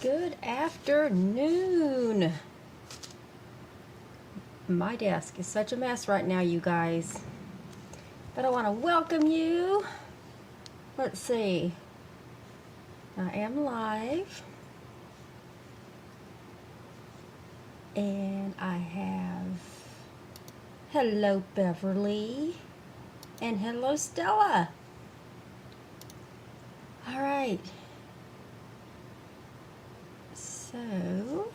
Good afternoon. My desk is such a mess right now, you guys. But I want to welcome you. Let's see. I am live. And I have hello Beverly and hello Stella. All right. So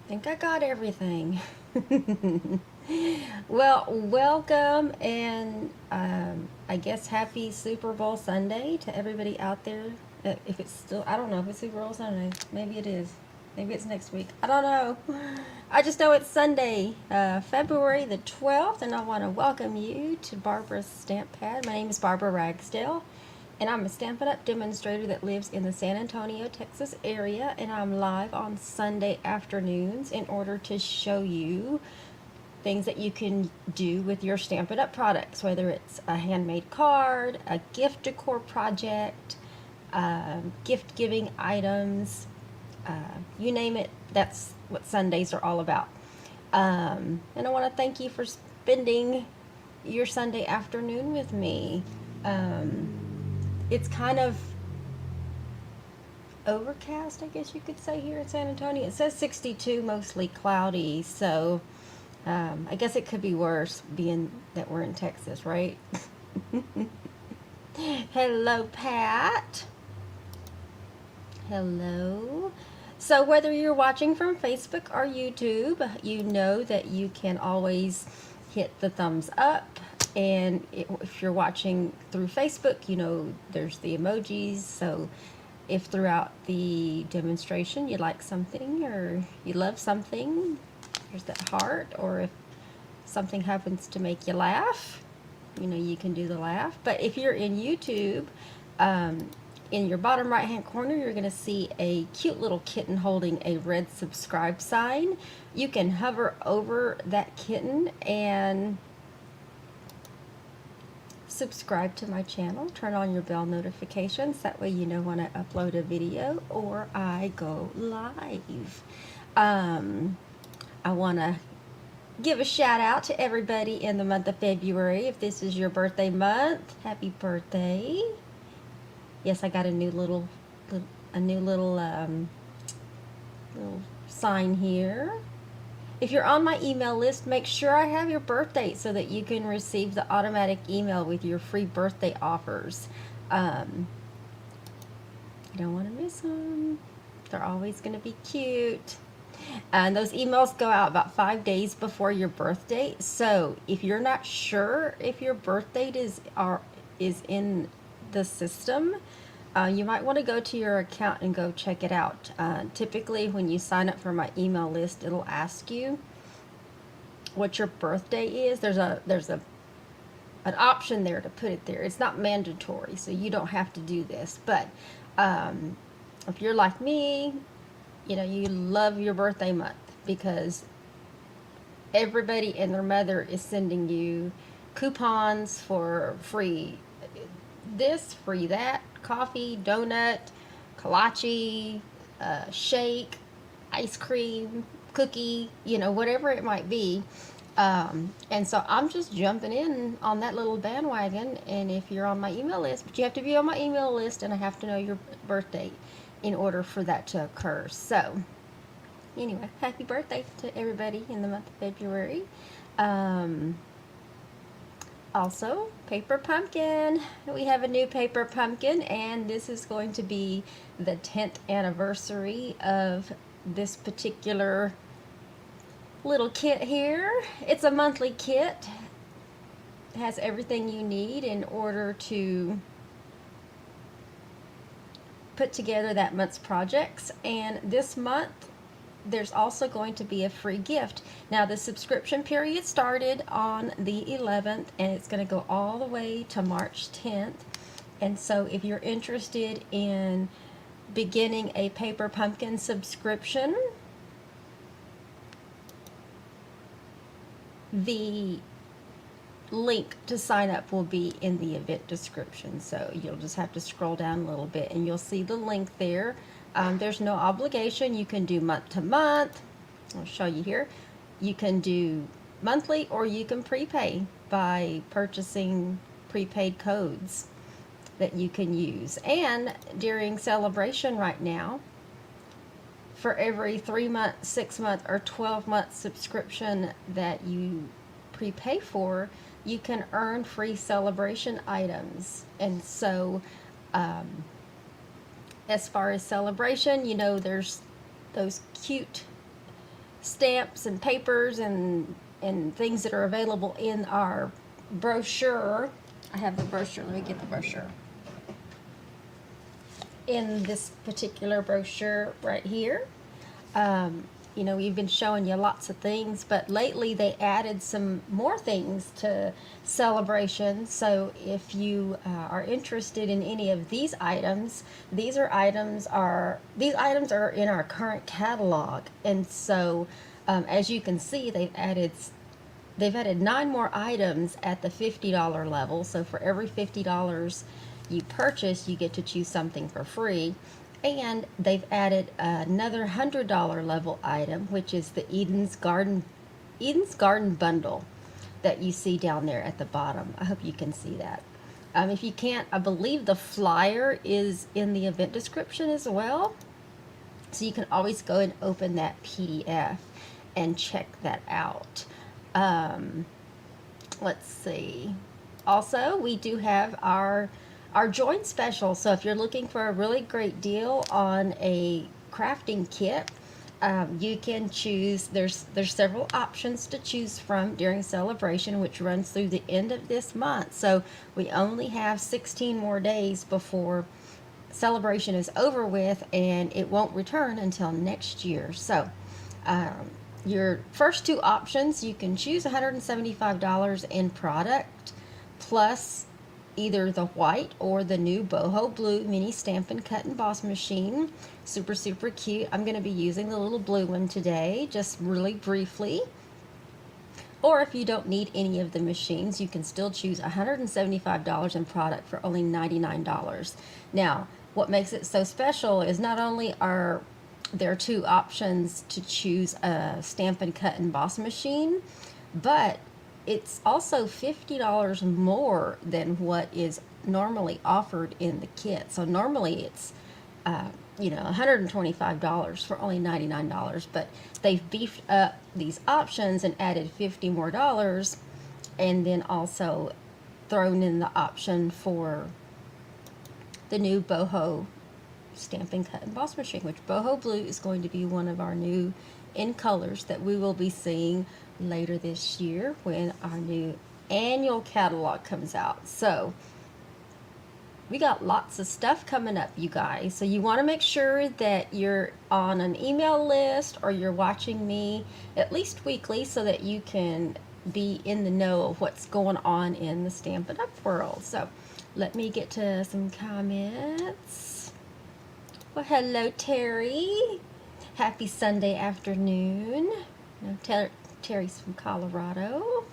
I think I got everything. Well, welcome and I guess happy Super Bowl Sunday to everybody out there. If it's still, I don't know if it's Super Bowl Sunday. Maybe it is. Maybe it's next week. I don't know. I just know it's Sunday, February the 12th, and I want to welcome you to Barbara's Stamp Pad. My name is Barbara Ragsdale, and I'm a Stampin' Up! Demonstrator that lives in the San Antonio, Texas area, and I'm live on Sunday afternoons in order to show you things that you can do with your Stampin' Up! Products, whether it's a handmade card, a gift decor project, gift giving items, you name it. That's what Sundays are all about. And I want to thank you for spending your Sunday afternoon with me. It's kind of overcast, I guess you could say, here in San Antonio. It says 62, mostly cloudy, so I guess it could be worse being that we're in Texas, right? Hello, Pat. Hello. So whether you're watching from Facebook or YouTube, you know that you can always hit the thumbs up. And if you're watching through Facebook, you know there's the emojis. So if throughout the demonstration you like something or you love something, there's that heart. Or if something happens to make you laugh, you know, you can do the laugh. But if you're in YouTube, in your bottom right hand corner, you're going to see a cute little kitten holding a red subscribe sign. You can hover over that kitten and subscribe to my channel. Turn on your bell notifications. That way you know when I upload a video or I go live. I want to give a shout out to everybody in the month of February. If this is your birthday month, happy birthday. Yes, I got a new little sign here. If you're on my email list, make sure I have your birth date so that you can receive the automatic email with your free birthday offers. You don't want to miss them. They're always going to be cute. And those emails go out about 5 days before your birth date. So if you're not sure if your birth date is in the system, you might want to go to your account and go check it out. Typically when you sign up for my email list, it'll ask you what your birthday is. There's an option there to put it there. It's not mandatory, so you don't have to do this. But if you're like me, you know, you love your birthday month because everybody and their mother is sending you coupons for free this, free that, coffee, donut, kolache, shake, ice cream, cookie, you know, whatever it might be. And so I'm just jumping in on that little bandwagon. And if you're on my email list, but you have to be on my email list and I have to know your birth date in order for that to occur. So anyway, happy birthday to everybody in the month of February. Also, paper pumpkin. We have a new paper pumpkin, and this is going to be the 10th anniversary of this particular little kit here. It's a monthly kit. It has everything you need in order to put together that month's projects. And this month, there's also going to be a free gift. Now the subscription period started on the 11th and it's going to go all the way to March 10th. And so if you're interested in beginning a paper pumpkin subscription, the link to sign up will be in the event description. So you'll just have to scroll down a little bit and you'll see the link there. There's no obligation. You can do month to month. I'll show you here. You can do monthly or you can prepay by purchasing prepaid codes that you can use. And during celebration right now, for every 3-month, 6-month, or 12-month subscription that you prepay for, you can earn free celebration items. And so as far as celebration, you know, there's those cute stamps and papers and things that are available in our brochure. I have the brochure. Let me get the brochure. In this particular brochure right here, you know, we've been showing you lots of things, but lately they added some more things to celebration. So if you are interested in any of these items, these items are in our current catalog. And so as you can see, they've added 9 more items at the $50 level. So for every $50 you purchase, you get to choose something for free. And they've added another $100 level item, which is the Eden's Garden bundle that you see down there at the bottom. I hope you can see that. If you can't, I believe the flyer is in the event description as well. So you can always go and open that PDF and check that out. Let's see. Also, we do have our join special. So if you're looking for a really great deal on a crafting kit, you can choose. There's several options to choose from during celebration, which runs through the end of this month. So we only have 16 more days before celebration is over with, and it won't return until next year. So your first 2 options, you can choose $175 in product plus either the white or the new boho blue mini stamp and cut and emboss machine. Super cute. I'm going to be using the little blue one today, just really briefly. Or if you don't need any of the machines, you can still choose $175 in product for only $99. Now, what makes it so special is not only are there 2 options to choose a stamp and cut and emboss machine, but it's also $50 more than what is normally offered in the kit. So normally it's you know, $125 for only $99, but they've beefed up these options and added $50 more, and then also thrown in the option for the new boho stamp and cut and emboss machine, which boho blue is going to be one of our new in colors that we will be seeing later this year when our new annual catalog comes out. So we got lots of stuff coming up, you guys. So you want to make sure that you're on an email list or you're watching me at least weekly so that you can be in the know of what's going on in the Stampin' Up! World. So let me get to some comments. Well, hello, Terry. Happy Sunday afternoon. Terry's from Colorado.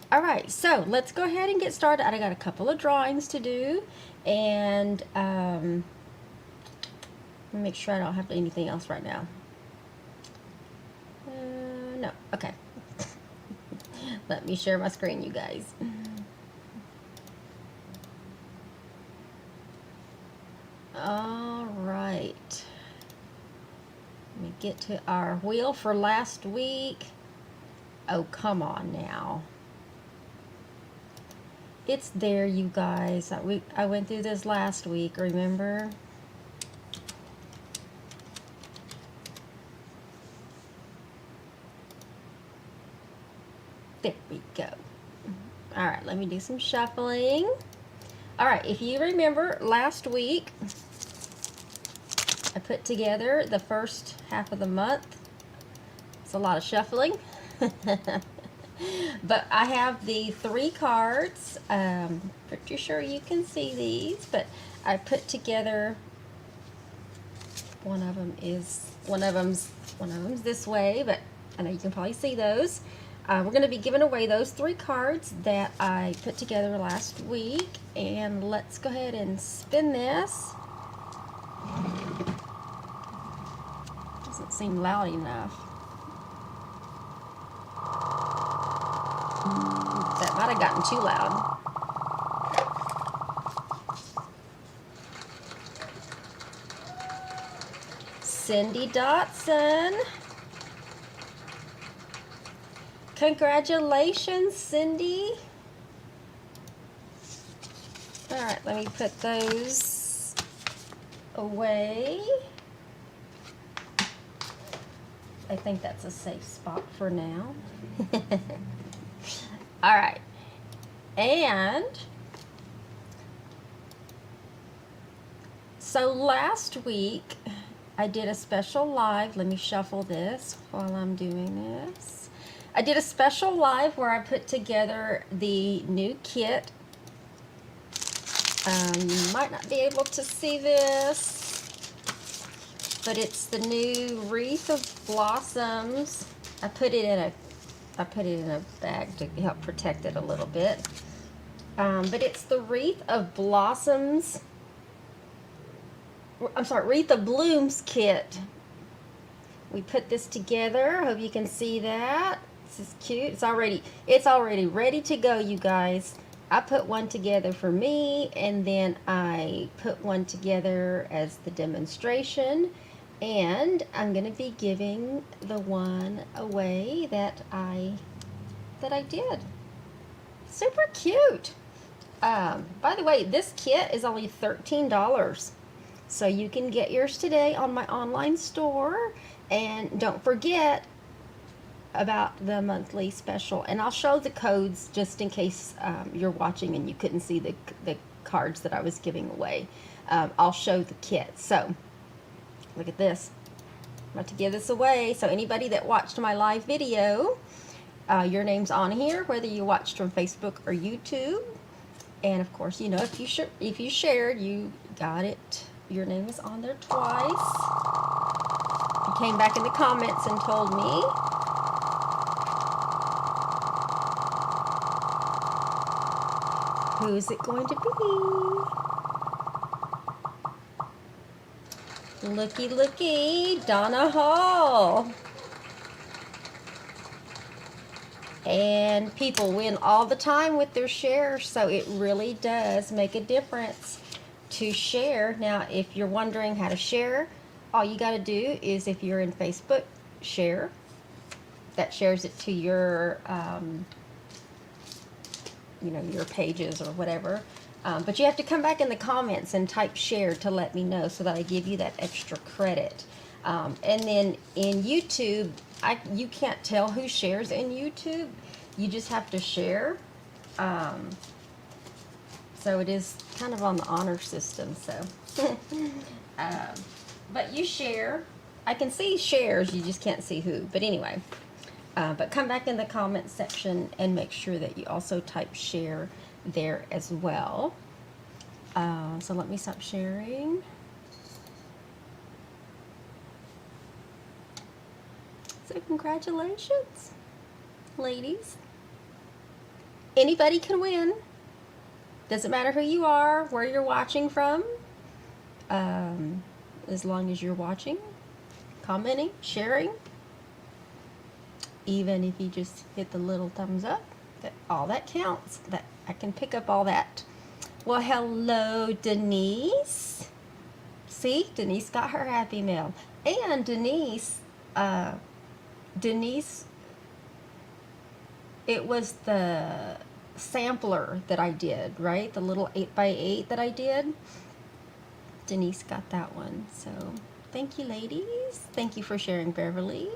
All right, so let's go ahead and get started. I got a couple of drawings to do, and make sure I don't have anything else right now. No, okay. Let me share my screen, you guys. All right. Let me get to our wheel for last week. Oh, come on now. It's there, you guys. I went through this last week, remember? There we go. All right, let me do some shuffling. All right, if you remember last week, I put together the first half of the month. It's a lot of shuffling. But I have the 3 cards. Pretty sure you can see these, but I put together, one of them's this way, but I know you can probably see those. We're going to be giving away those 3 cards that I put together last week. And let's go ahead and spin this. Doesn't seem loud enough. That might have gotten too loud. Cindy Dotson. Congratulations, Cindy. All right, let me put those away. I think that's a safe spot for now. All right. And so last week I did a special live. Let me shuffle this while I'm doing this. I did a special live where I put together the new kit. You might not be able to see this, but it's the new Wreath of Blossoms. I put it in a bag to help protect it a little bit. But it's the Wreath of Blossoms. I'm sorry, Wreath of Blooms kit. We put this together. Hope you can see that. This is cute. It's already ready to go, you guys. I put one together for me, and then I put one together as the demonstration, and I'm going to be giving the one away that I did. Super cute. By the way, this kit is only $13. So you can get yours today on my online store. And don't forget about the monthly special. And I'll show the codes just in case you're watching and you couldn't see the cards that I was giving away. I'll show the kit. So look at this. I'm about to give this away. So anybody that watched my live video, your name's on here, whether you watched from Facebook or YouTube. And of course, you know, if you shared, you got it. Your name is on there twice. You came back in the comments and told me. Who's it going to be? Looky, looky, Donna Hall. And people win all the time with their shares, so it really does make a difference to share. Now, if you're wondering how to share, all you got to do is, if you're in Facebook, share. That shares it to your, you know, your pages or whatever. But you have to come back in the comments and type share to let me know so that I give you that extra credit. And then in YouTube, you can't tell who shares in YouTube. You just have to share. So it is kind of on the honor system. So, but you share. I can see shares. You just can't see who. But anyway, but come back in the comment section and make sure that you also type share there as well. So let me stop sharing. So congratulations, ladies. Anybody can win. Doesn't matter who you are, where you're watching from. As long as you're watching, commenting, sharing. Even if you just hit the little thumbs up, all that counts. That I can pick up all that. Well, hello, Denise. See, Denise got her happy mail. And Denise, it was the sampler that I did, right? The little 8x8 that I did. Denise got that one. So thank you, ladies. Thank you for sharing, Beverly.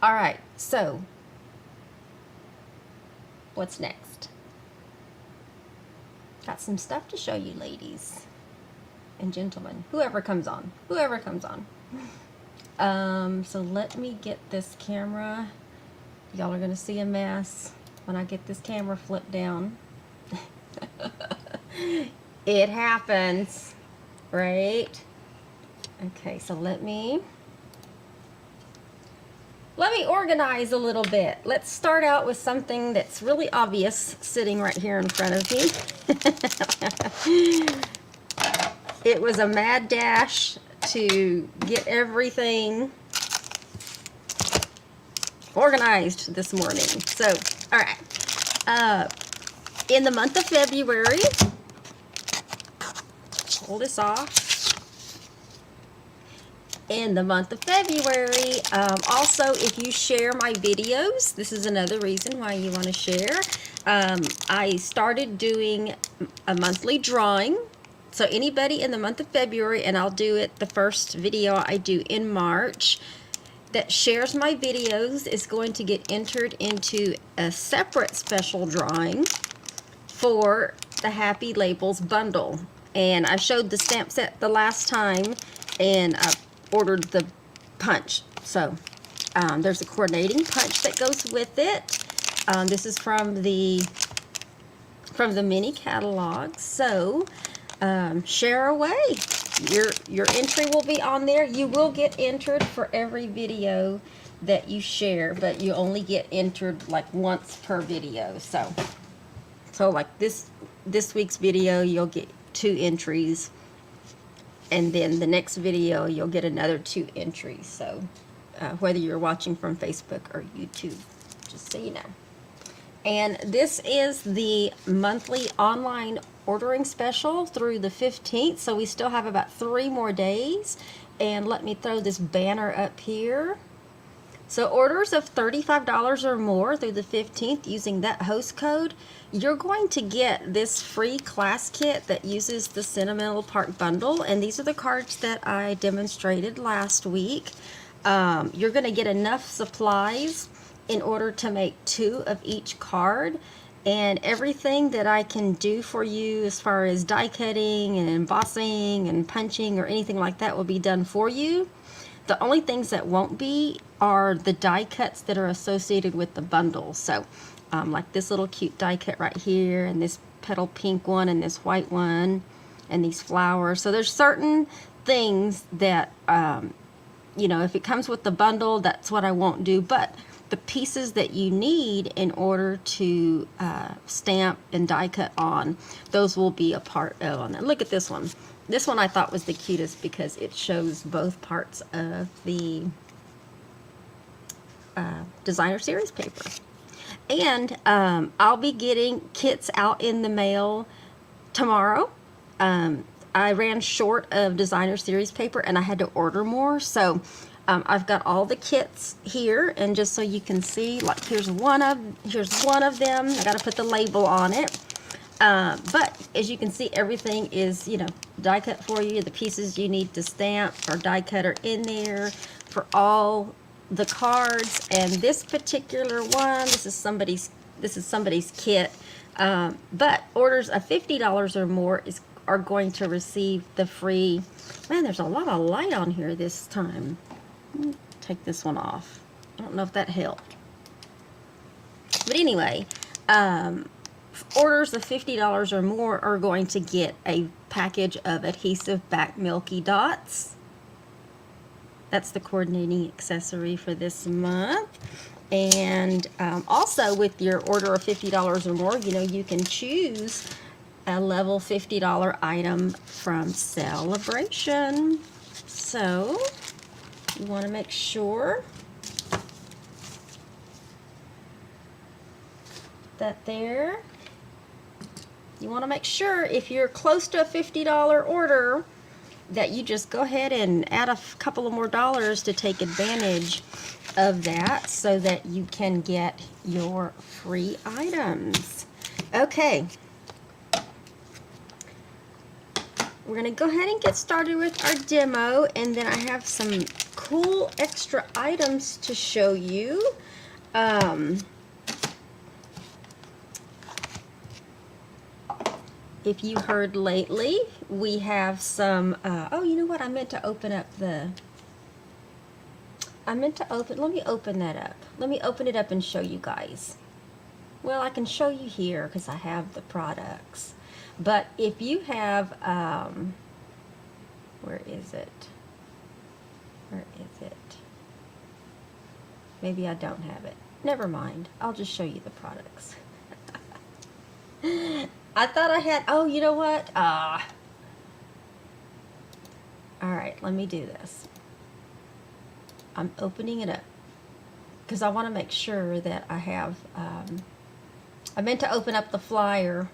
All right, so what's next? Got some stuff to show you, ladies and gentlemen. Whoever comes on. So let me get this camera. Y'all are going to see a mess when I get this camera flipped down. It happens, right? Okay, so let me Let me organize a little bit. Let's start out with something that's really obvious sitting right here in front of me. It was a mad dash to get everything organized this morning. So, all right. In the month of February, pull this off. In the month of February, also, if you share my videos, this is another reason why you want to share. I started doing a monthly drawing. So anybody in the month of February, and I'll do it the first video I do in March, that shares my videos is going to get entered into a separate special drawing for the Happy Labels bundle. And I showed the stamp set the last time, and I ordered the punch. So there's a coordinating punch that goes with it. This is from the mini catalog. So share away. Your entry will be on there. You will get entered for every video that you share, but you only get entered like once per video. So like this week's video, you'll get 2 entries, and then the next video you'll get another 2 entries. So whether you're watching from Facebook or YouTube, just so you know. And this is the monthly online ordering special through the 15th, so we still have about 3 more days. And let me throw this banner up here. So orders of $35 or more through the 15th using that host code, you're going to get this free class kit that uses the Sentimental Park bundle. And these are the cards that I demonstrated last week. You're going to get enough supplies in order to make 2 of each card. And everything that I can do for you as far as die cutting and embossing and punching or anything like that will be done for you. The only things that won't be are the die cuts that are associated with the bundle. So like this little cute die cut right here, and this petal pink one, and this white one, and these flowers. So there's certain things that, you know, if it comes with the bundle, that's what I won't do. But the pieces that you need in order to stamp and die cut on, those will be a part of. And look at this one. This one I thought was the cutest because it shows both parts of the designer series paper. And I'll be getting kits out in the mail tomorrow. I ran short of designer series paper and I had to order more, so I've got all the kits here, and just so you can see, like here's one of them. I got to put the label on it. But as you can see, everything is, you know, die cut for you. The pieces you need to stamp or die cut are in there for all the cards. And this particular one, this is somebody's kit. But orders of $50 or more are going to receive the free. Man, there's a lot of light on here this time. Let me take this one off. I don't know if that helped. But anyway, orders of $50 or more are going to get a package of adhesive back milky dots. That's the coordinating accessory for this month. And also with your order of $50 or more, you know, you can choose a level $50 item from Celebration. So you want to make sure that you want to make sure if you're close to a $50 order that you just go ahead and add a couple of more dollars to take advantage of that so that you can get your free items. Okay. We're going to go ahead and get started with our demo, and then I have some cool extra items to show you. If you heard lately, we have some, oh, you know what? I meant to open up let me open that up. Let me open it up and show you guys. Well, I can show you here because I have the products. But if you have, where is it? Where is it? Maybe I don't have it. Never mind. I'll just show you the products. I thought I had, oh, you know what? Alright, let me do this. I'm opening it up because I want to make sure that I have, I meant to open up the flyer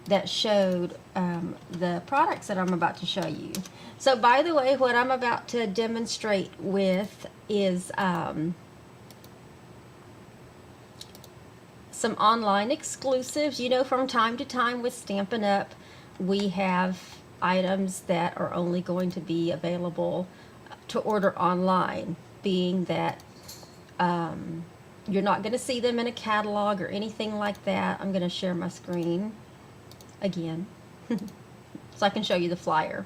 that showed the products that I'm about to show you. So by the way, what I'm about to demonstrate with is some online exclusives. You know, from time to time with Stampin' Up, we have items that are only going to be available to order online, being that you're not going to see them in a catalog or anything like that. I'm going to share my screen again so I can show you the flyer.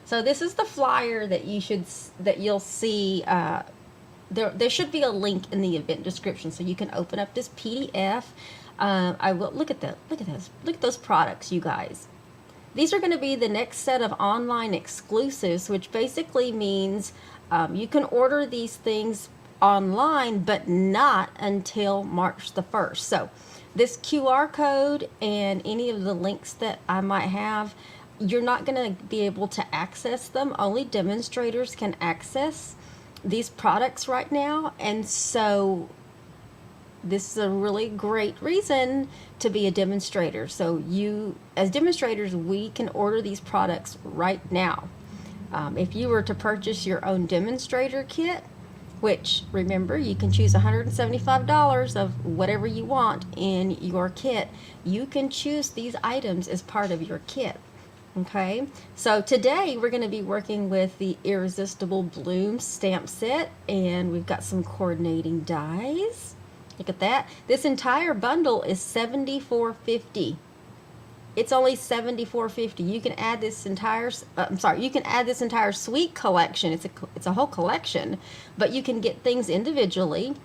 So this is the flyer that you'll see. There should be a link in the event description so you can open up this PDF. I will look at those products, you guys. These are going to be the next set of online exclusives, which basically means you can order these things online, but not until March the 1st. So this QR code and any of the links that I might have, you're not going to be able to access them. Only demonstrators can access these products right now, and so this is a really great reason to be a demonstrator. So you, as demonstrators, we can order these products right now. If you were to purchase your own demonstrator kit, which, remember, you can choose $175 of whatever you want in your kit, you can choose these items as part of your kit. Okay, so today we're going to be working with the Irresistible Bloom stamp set, and we've got some coordinating dies. Look at that. This entire bundle is $74.50. It's only $74.50. You can add this entire you can add this entire suite collection. It's a whole collection, but you can get things individually.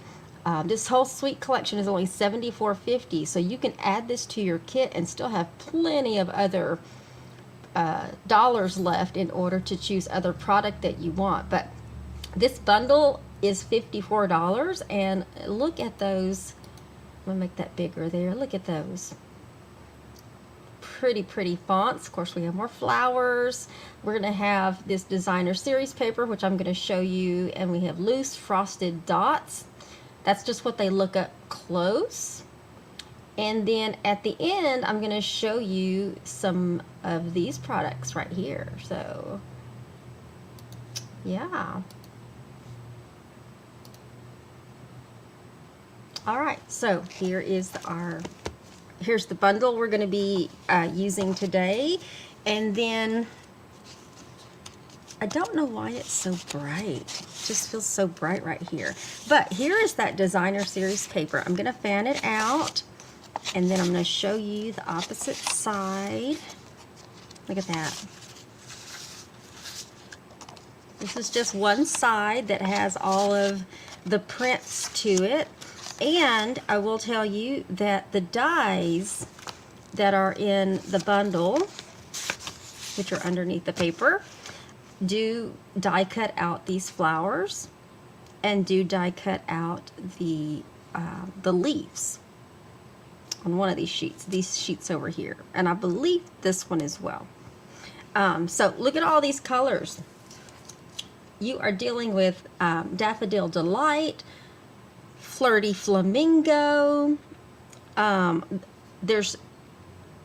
This whole suite collection is only $74.50, so you can add this to your kit and still have plenty of other dollars left in order to choose other product that you want. But this bundle is $54, and look at those. I'm gonna make that bigger there. Look at those pretty fonts. Of course, we have more flowers. We're gonna have this designer series paper, which I'm gonna show you, and we have loose frosted dots. That's just what they look up close. And then at the end, I'm going to show you some of these products right here. So, yeah. All right, so here is here's the bundle we're going to be using today. And then, I don't know why it's so bright. It just feels so bright right here. But here is that designer series paper. I'm going to fan it out. And then I'm going to show you the opposite side. Look at that. This is just one side that has all of the prints to it. And I will tell you that the dies that are in the bundle, which are underneath the paper, do die cut out these flowers and do die cut out the leaves on one of these sheets over here, and I believe this one as well. So look at all these colors. You are dealing with Daffodil Delight, Flirty Flamingo. There's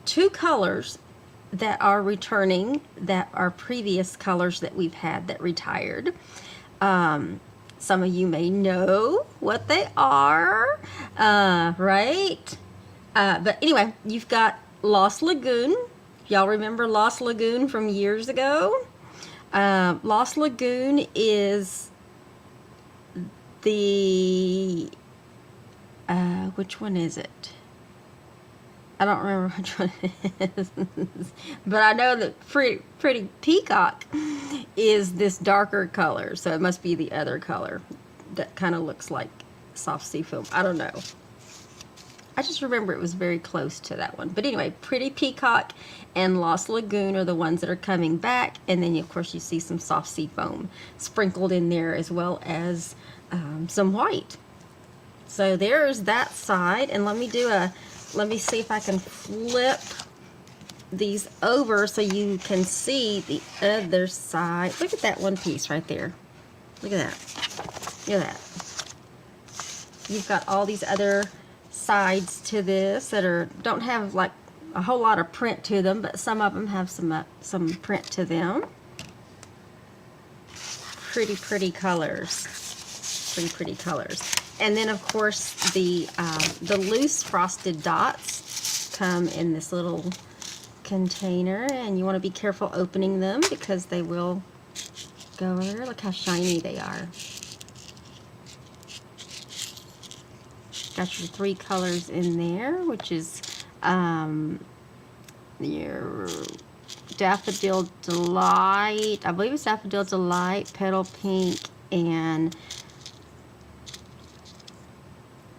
two colors that are returning that are previous colors that we've had that retired. Some of you may know what they are, right? But anyway, you've got Lost Lagoon. Y'all remember Lost Lagoon from years ago? Lost Lagoon is the, which one is it? I don't remember which one it is. But I know that Pretty Peacock is this darker color, so it must be the other color that kind of looks like soft sea foam. I don't know. I just remember it was very close to that one. But anyway, Pretty Peacock and Lost Lagoon are the ones that are coming back. And then, of course, you see some soft sea foam sprinkled in there, as well as some white. So there's that side. And let me see if I can flip these over so you can see the other side. Look at that one piece right there. Look at that. Look at that. You've got all these other sides to this that don't have like a whole lot of print to them, but some of them have some print to them. Pretty colors. Pretty colors. And then of course the loose frosted dots come in this little container, and you want to be careful opening them because they will go over there. Look how shiny they are. Got your 3 colors in there, which is your Daffodil Delight, I believe it's Daffodil Delight, Petal Pink, and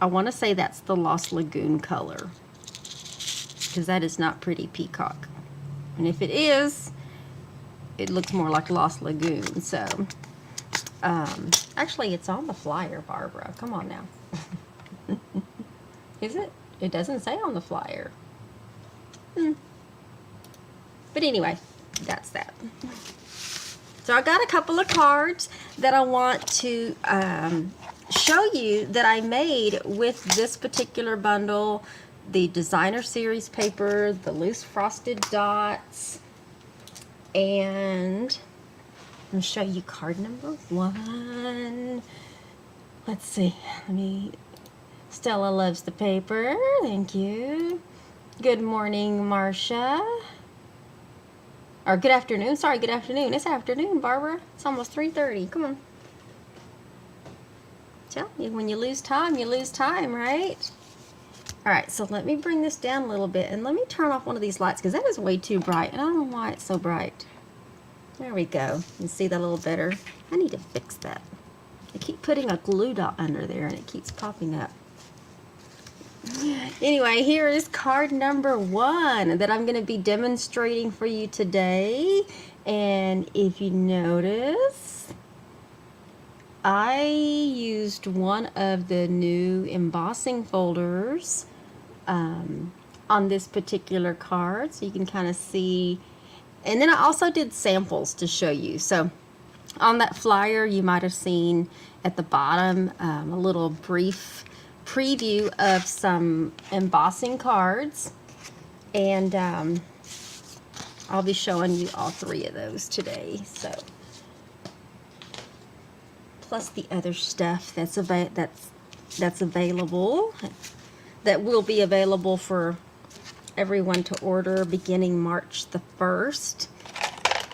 I want to say that's the Lost Lagoon color, because that is not Pretty Peacock. And if it is, it looks more like Lost Lagoon. So, actually, it's on the flyer, Barbara. Come on now. Is it? It doesn't say on the flyer. But anyway, that's that. So I got a couple of cards that I want to show you that I made with this particular bundle. The designer series paper, the loose frosted dots, and I'm going to show you card number 1. Let's see. Stella loves the paper. Thank you. Good morning, Marcia. Or good afternoon. Sorry, good afternoon. It's afternoon, Barbara. It's almost 3:30. Come on. Tell you, when you lose time, right? Alright, so let me bring this down a little bit, and let me turn off one of these lights, because that is way too bright, and I don't know why it's so bright. There we go. You can see that a little better. I need to fix that. I keep putting a glue dot under there, and it keeps popping up. Anyway, here is card number 1 that I'm going to be demonstrating for you today. And if you notice, I used one of the new embossing folders on this particular card, so you can kind of see. And then I also did samples to show you. So on that flyer, you might have seen at the bottom a little brief preview of some embossing cards, and I'll be showing you all 3 of those today. So plus the other stuff that's available, that will be available for everyone to order beginning March the 1st.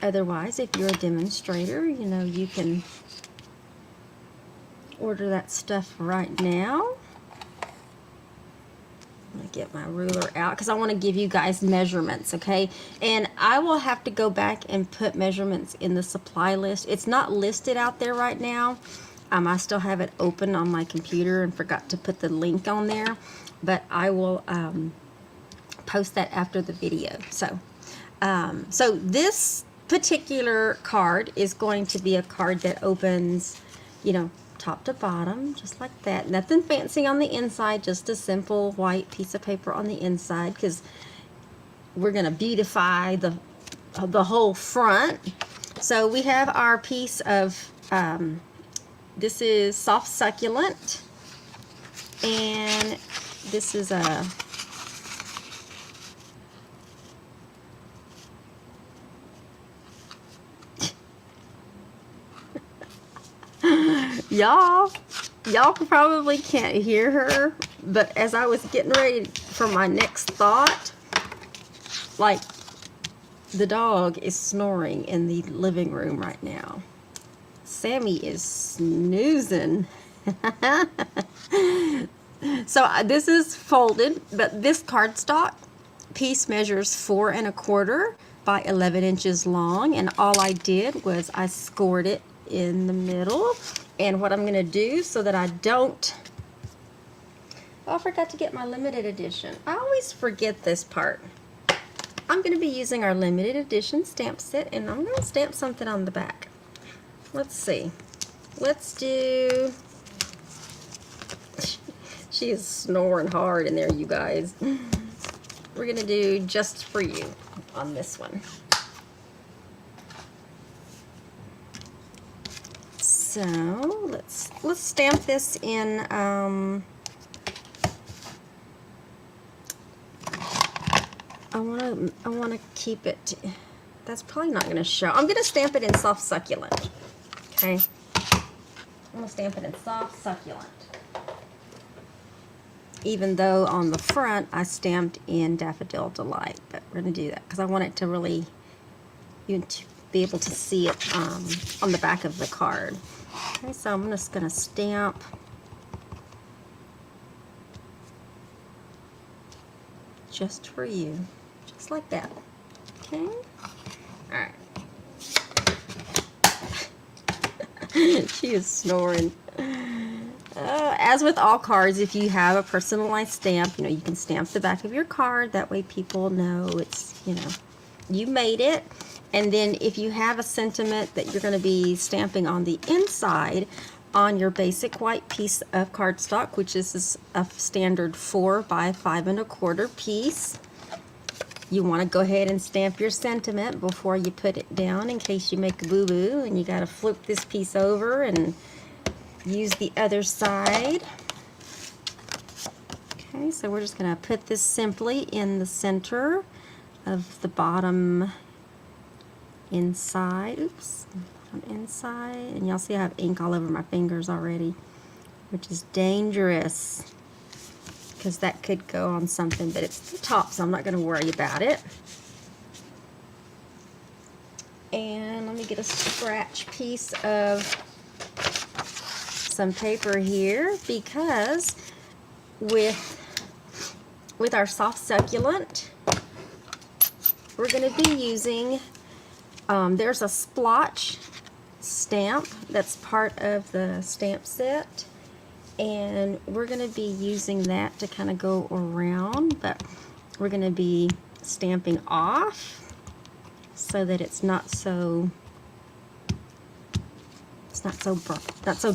Otherwise, if you're a demonstrator, you know, you can order that stuff right now. I'm going to get my ruler out because I want to give you guys measurements, okay? And I will have to go back and put measurements in the supply list. It's not listed out there right now. I still have it open on my computer and forgot to put the link on there. But I will post that after the video. So this particular card is going to be a card that opens, you know, top to bottom, just like that. Nothing fancy on the inside, just a simple white piece of paper on the inside, because we're going to beautify the whole front. So we have our piece of, this is Soft Succulent, and this is a y'all probably can't hear her, but as I was getting ready for my next thought, like, the dog is snoring in the living room right now. Sammy is snoozing. So this is folded, but this cardstock piece measures 4 1/4 by 11 inches long, and all I did was I scored it in the middle. And what I'm going to do, so that I don't Oh, I forgot to get my limited edition. I always forget this part. I'm going to be using our limited edition stamp set, and I'm going to stamp something on the back. Let's see. Let's do... She is snoring hard in there, you guys. We're going to do Just For You on this one. So let's stamp this in I wanna keep it. That's probably not gonna show. I'm gonna stamp it in Soft Succulent. Okay. I'm gonna stamp it in Soft Succulent. Even though on the front I stamped in Daffodil Delight, but we're gonna do that because I want it to really be able to see it on the back of the card. Okay, so I'm just going to stamp Just For You, just like that. Okay, all right. She is snoring. As with all cards, if you have a personalized stamp, you know, you can stamp the back of your card. That way people know it's, you know, you made it. And then if you have a sentiment that you're going to be stamping on the inside on your basic white piece of cardstock, which is a standard 4 by 5 1/4 piece, you want to go ahead and stamp your sentiment before you put it down in case you make a boo-boo and you got to flip this piece over and use the other side. Okay, so we're just going to put this simply in the center of the bottom inside. Oops, inside. And y'all see I have ink all over my fingers already, which is dangerous because that could go on something, but it's the top, so I'm not going to worry about it. And let me get a scratch piece of some paper here, because with our Soft Succulent, we're going to be using there's a splotch stamp that's part of the stamp set, and we're going to be using that to kind of go around, but we're going to be stamping off so that it's not so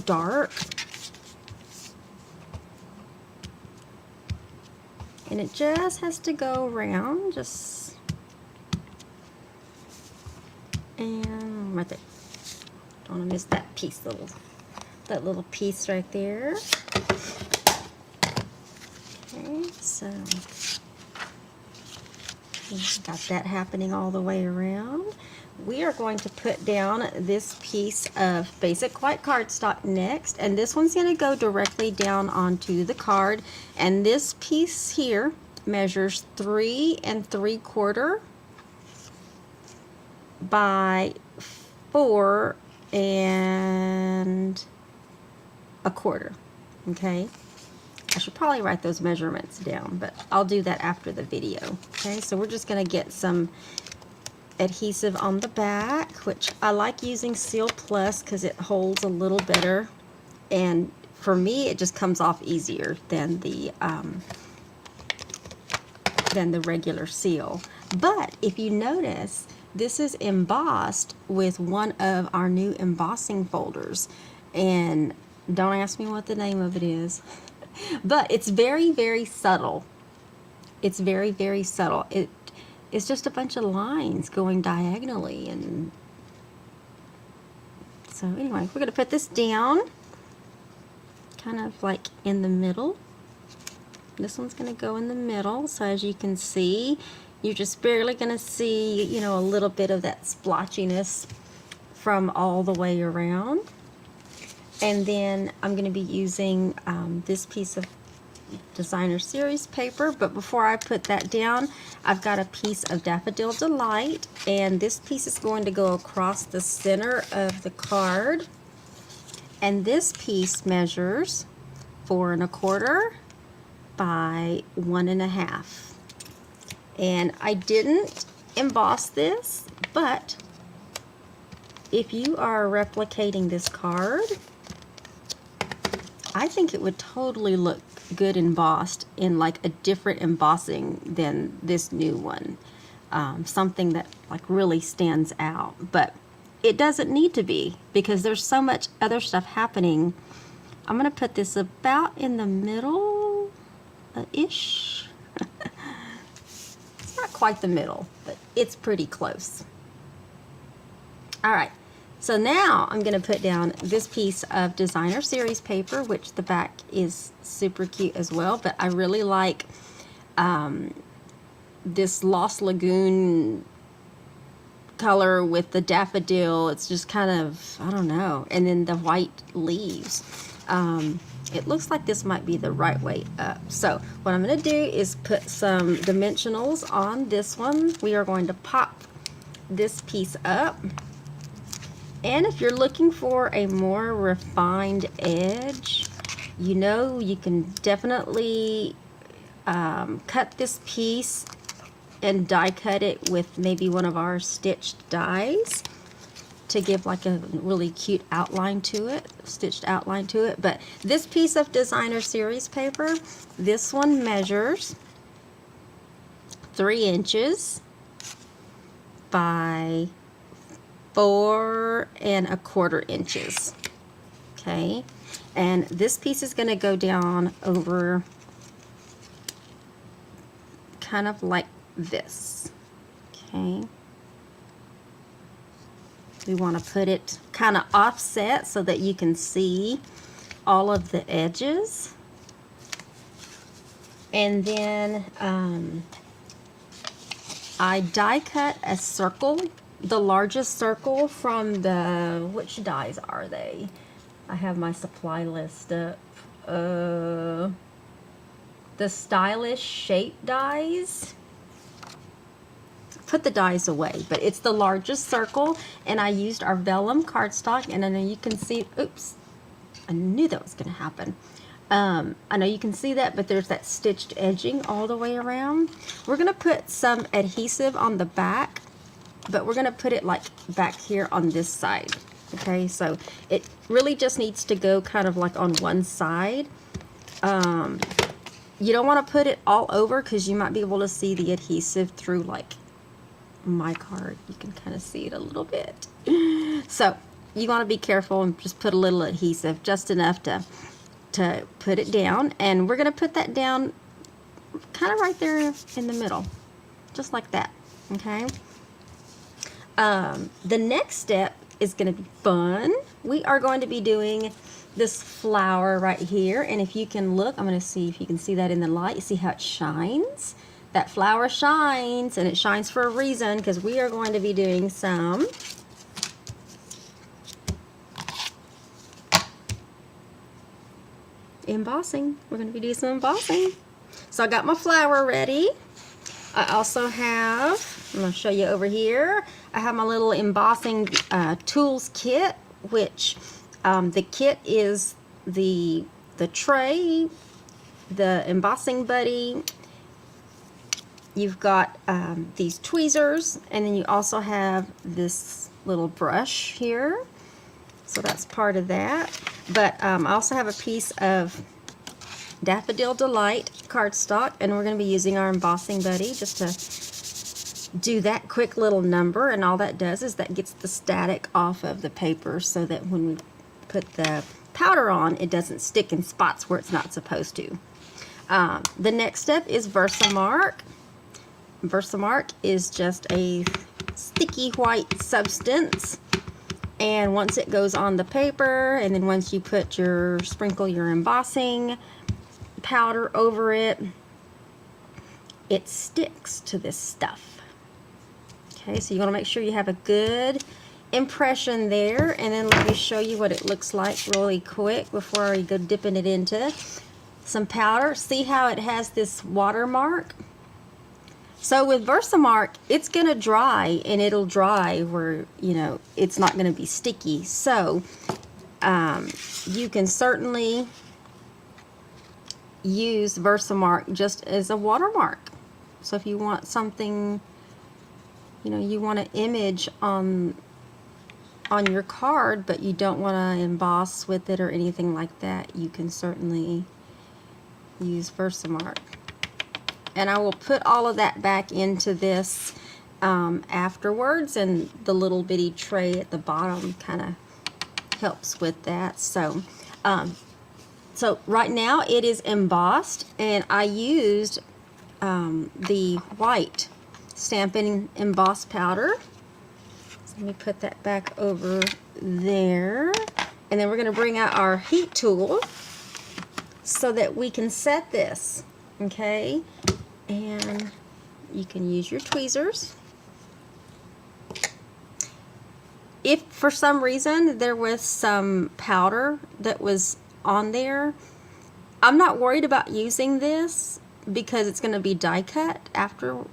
dark. And it just has to go around, just and right there. Don't want to miss that piece, that little piece right there. Okay, so we've got that happening all the way around. We are going to put down this piece of basic white cardstock next, and this one's going to go directly down onto the card. And this piece here measures 3 3/4 by 4 1/4. Okay, I should probably write those measurements down, but I'll do that after the video. Okay, so we're just going to get some adhesive on the back, which I like using Seal Plus because it holds a little better, and for me it just comes off easier than the regular seal. But if you notice, this is embossed with one of our new embossing folders, and don't ask me what the name of it is, but it's very, very subtle. It's very, very subtle. It's just a bunch of lines going diagonally, and so anyway, we're going to put this down kind of like in the middle. This one's going to go in the middle, so as you can see, you're just barely going to see, you know, a little bit of that splotchiness from all the way around. And then I'm going to be using this piece of Designer Series paper, but before I put that down, I've got a piece of Daffodil Delight, and this piece is going to go across the center of the card, and this piece measures 4 1/4 by 1 1/2. And I didn't emboss this, but if you are replicating this card, I think it would totally look good embossed in like a different embossing than this new one. Something that like really stands out, but it doesn't need to be because there's so much other stuff happening. I'm gonna put this about in the middle ish. It's not quite the middle, but it's pretty close. All right, so now I'm gonna put down this piece of designer series paper, which the back is super cute as well, but I really like this Lost Lagoon color with the daffodil. It's just kind of, I don't know, and then the white leaves. It looks like this might be the right way up. So what I'm going to do is put some dimensionals on this one. We are going to pop this piece up, and if you're looking for a more refined edge, you know, you can definitely cut this piece and die cut it with maybe one of our stitched dies to give like a really cute outline to it, stitched outline to it. But this piece of designer series paper, this one measures 3 inches by 4¼ inches. Okay, and this piece is going to go down over kind of like this. Okay, we want to put it kind of offset so that you can see all of the edges. And then I die cut a circle, the largest circle from the, which dies are they? I have my supply list up. The stylish shape dies. Put the dies away, but it's the largest circle, and I used our vellum cardstock, and I know you can see, oops, I knew that was going to happen. I know you can see that, but there's that stitched edging all the way around. We're going to put some adhesive on the back, but we're going to put it like back here on this side. Okay, so it really just needs to go kind of like on one side. You don't want to put it all over because you might be able to see the adhesive through like my card. You can kind of see it a little bit. So you want to be careful and just put a little adhesive, just enough to put it down. And we're going to put that down kind of right there in the middle, just like that. Okay. The next step is going to be fun. We are going to be doing this flower right here, and if you can look, I'm going to see if you can see that in the light. You see how it shines? That flower shines, and it shines for a reason, because we are going to be doing some embossing. We're going to be doing some embossing. So I got my flower ready. I also have, I'm going to show you over here, I have my little embossing tools kit, which the kit is the tray, the embossing buddy. You've got these tweezers, and then you also have this little brush here. So that's part of that. But I also have a piece of Daffodil Delight cardstock, and we're going to be using our embossing buddy just to do that quick little number. And all that does is that gets the static off of the paper so that when we put the powder on, it doesn't stick in spots where it's not supposed to. The next step is Versamark. Versamark is just a sticky white substance, and once it goes on the paper, and then once you put sprinkle your embossing powder over it, it sticks to this stuff. Okay, so you want to make sure you have a good impression there, and then let me show you what it looks like really quick before I go dipping it into some powder. See how it has this watermark? So with Versamark, it's going to dry, and it'll dry where, you know, it's not going to be sticky. So you can certainly use Versamark just as a watermark. So if you want something, you know, you want an image on your card, but you don't want to emboss with it or anything like that, you can certainly use Versamark. And I will put all of that back into this afterwards, and the little bitty tray at the bottom kind of helps with that. So so right now it is embossed, and I used the white Stampin' Emboss powder. So let me put that back over there, and then we're going to bring out our heat tool so that we can set this, okay? And you can use your tweezers. If for some reason there was some powder that was on there, I'm not worried about using this because it's going to be die cut after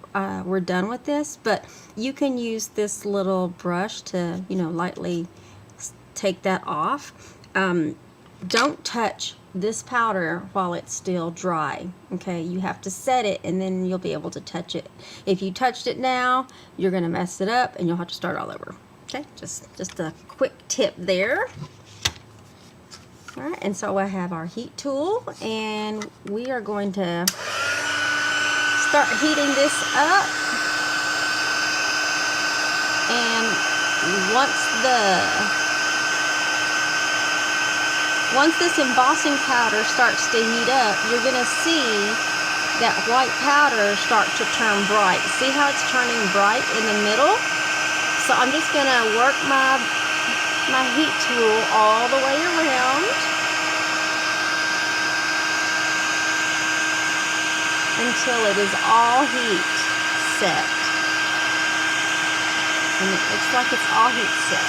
we're done with this, but you can use this little brush to, you know, lightly take that off. Don't touch this powder while it's still dry, okay? You have to set it and then you'll be able to touch it. If you touched it now, you're going to mess it up and you'll have to start all over. Okay, just a quick tip there. All right, and so I have our heat tool, and we are going to start heating this up. And once this embossing powder starts to heat up, you're going to see that white powder start to turn bright. See how it's turning bright in the middle? So I'm just going to work my heat tool all the way around until it is all heat set. And it looks like it's all heat set.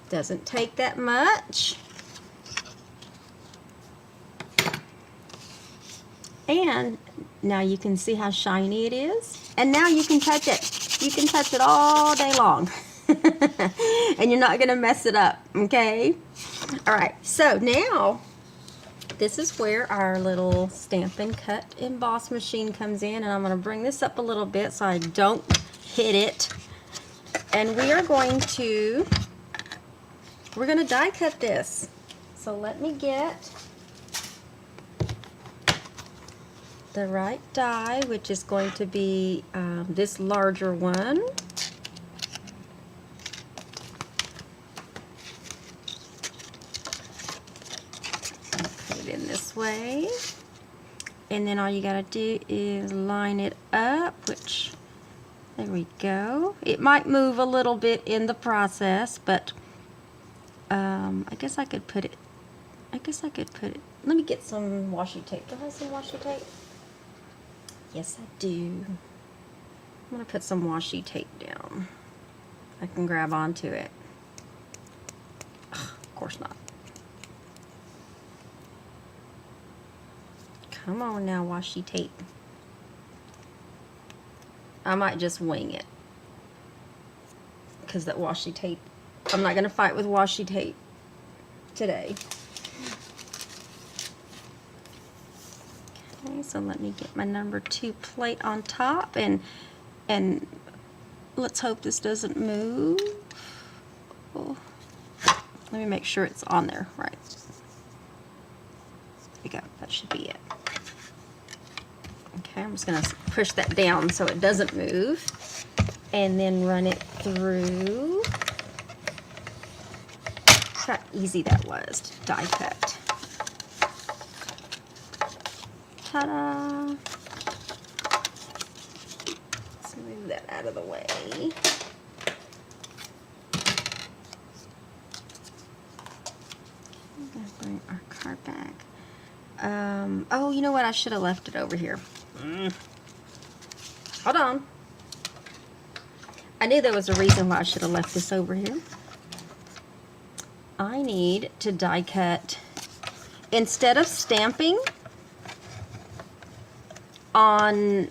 Doesn't take that much. And now you can see how shiny it is. And now you can touch it. You can touch it all day long. And you're not going to mess it up, okay? All right, so now this is where our little Stampin' Cut Emboss machine comes in. And I'm going to bring this up a little bit so I don't hit it. And we're going to die cut this. So let me get the right die, which is going to be this larger one. Put it in this way, and then all you gotta do is line it up, which, there we go. It might move a little bit in the process, but I guess I could put it, let me get some washi tape. Do I have some washi tape? Yes, I do. I'm going to put some washi tape down. I can grab onto it. Ugh, of course not. Come on now, washi tape. I might just wing it, because that washi tape, I'm not going to fight with washi tape today. Okay, so let me get my number 2 plate on top, and let's hope this doesn't move. Oh, let me make sure it's on there right. There we go. That should be it. Okay, I'm just going to push that down so it doesn't move, and then run it through. Look how easy that was to die cut. Ta-da! Let's move that out of the way. I'm going to bring our card back. Oh, you know what? I should have left it over here. Hold on. I knew there was a reason why I should have left this over here. I need to die cut. Instead of stamping on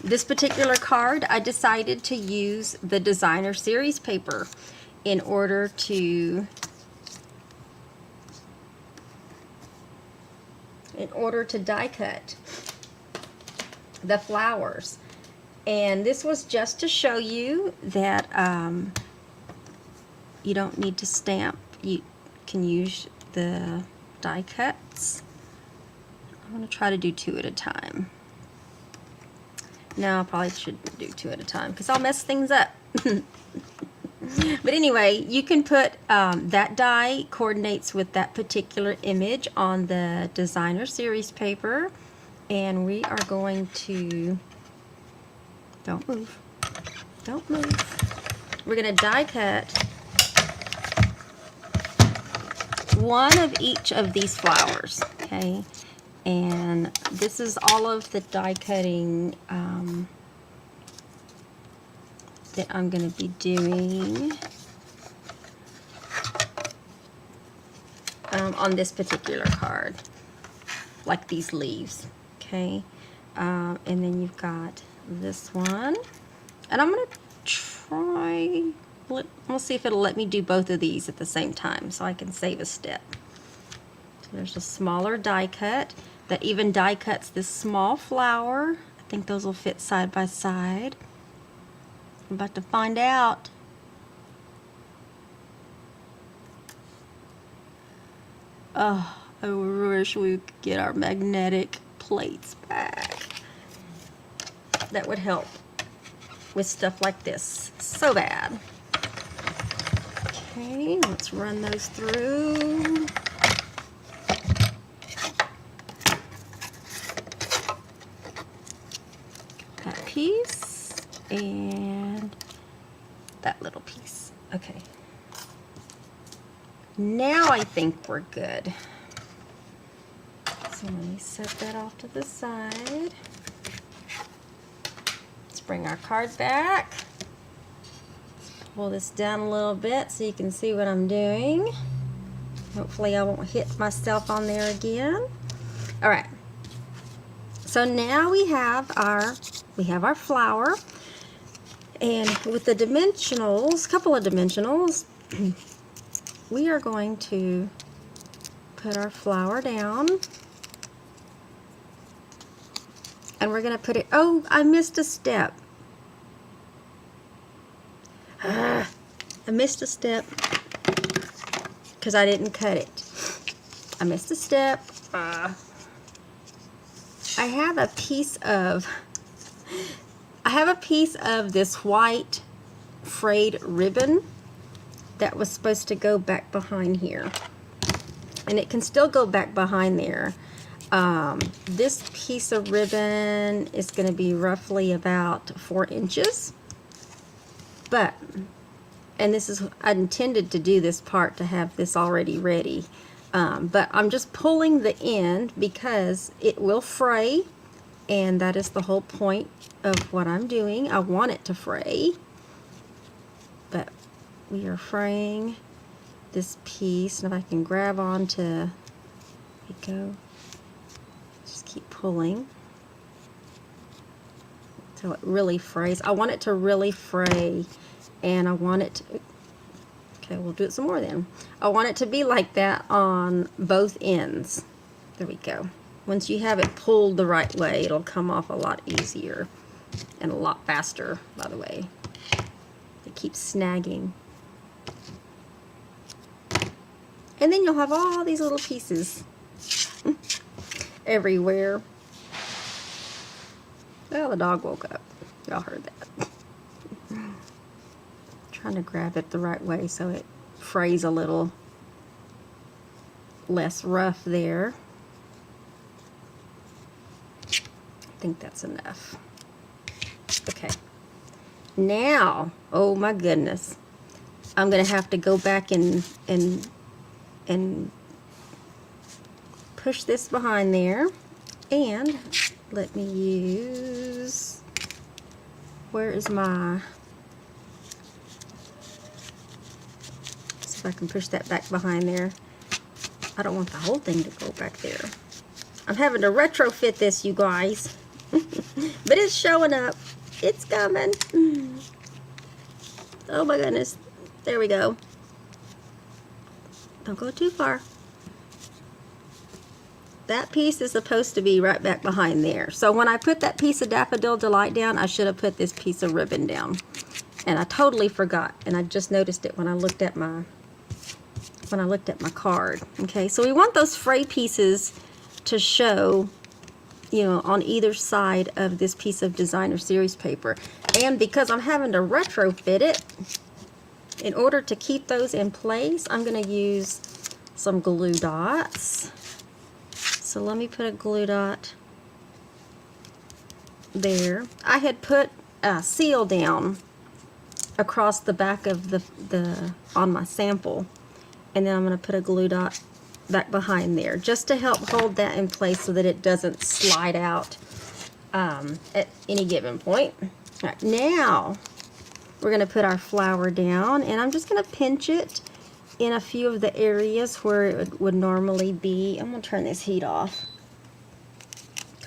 this particular card, I decided to use the designer series paper in order to die cut the flowers. And this was just to show you that you don't need to stamp. You can use the die cuts. I'm going to try to do 2 at a time. No, I probably shouldn't do 2 at a time because I'll mess things up. But anyway, you can put that die coordinates with that particular image on the designer series paper. And we are going to, don't move, don't move. We're going to die cut one of each of these flowers, okay? And this is all of the die cutting that I'm going to be doing on this particular card, like these leaves, okay? And then you've got this one, and I'm going to try, we'll see if it'll let me do both of these at the same time so I can save a step. So there's a smaller die cut that even die cuts this small flower. I think those will fit side by side. I'm about to find out. Oh, I wish we could get our magnetic plates back. That would help with stuff like this so bad. Okay, let's run those through. That piece and that little piece. Okay. Now I think we're good. So let me set that off to the side. Let's bring our card back. Let's pull this down a little bit so you can see what I'm doing. Hopefully I won't hit myself on there again. All right. So now we have our flower, and with the dimensionals, couple of dimensionals, we are going to put our flower down, and we're going to put it, oh, I missed a step. I missed a step because I didn't cut it. I missed a step. I have a piece of this white frayed ribbon that was supposed to go back behind here, and it can still go back behind there. This piece of ribbon is going to be roughly about 4 inches, but, and this is, I intended to do this part to have this already ready. But I'm just pulling the end because it will fray, and that is the whole point of what I'm doing. I want it to fray, but we are fraying this piece, and if I can grab onto, there we go, just keep pulling until it really frays. I want it to really fray, and I want it to, okay, we'll do it some more then. I want it to be like that on both ends. There we go. Once you have it pulled the right way, it'll come off a lot easier and a lot faster, by the way. It keeps snagging. And then you'll have all these little pieces everywhere. Well, the dog woke up. Y'all heard that. Trying to grab it the right way so it frays a little less rough there. I think that's enough. Okay. Now, oh my goodness, I'm gonna have to go back and push this behind there, and let me use, where is my, if I can push that back behind there. I don't want the whole thing to go back there. I'm having to retrofit this, you guys. But it's showing up. It's coming. Oh my goodness. There we go. Don't go too far. That piece is supposed to be right back behind there. So when I put that piece of Daffodil Delight down, I should have put this piece of ribbon down. And I totally forgot, and I just noticed it when I looked at my card. Okay, so we want those fray pieces to show, you know, on either side of this piece of designer series paper. And because I'm having to retrofit it, in order to keep those in place, I'm going to use some glue dots. So let me put a glue dot there. I had put a seal down across the back of the on my sample, and then I'm going to put a glue dot back behind there just to help hold that in place so that it doesn't slide out at any given point. All right, now we're going to put our flower down, and I'm just going to pinch it in a few of the areas where it would normally be. I'm going to turn this heat off.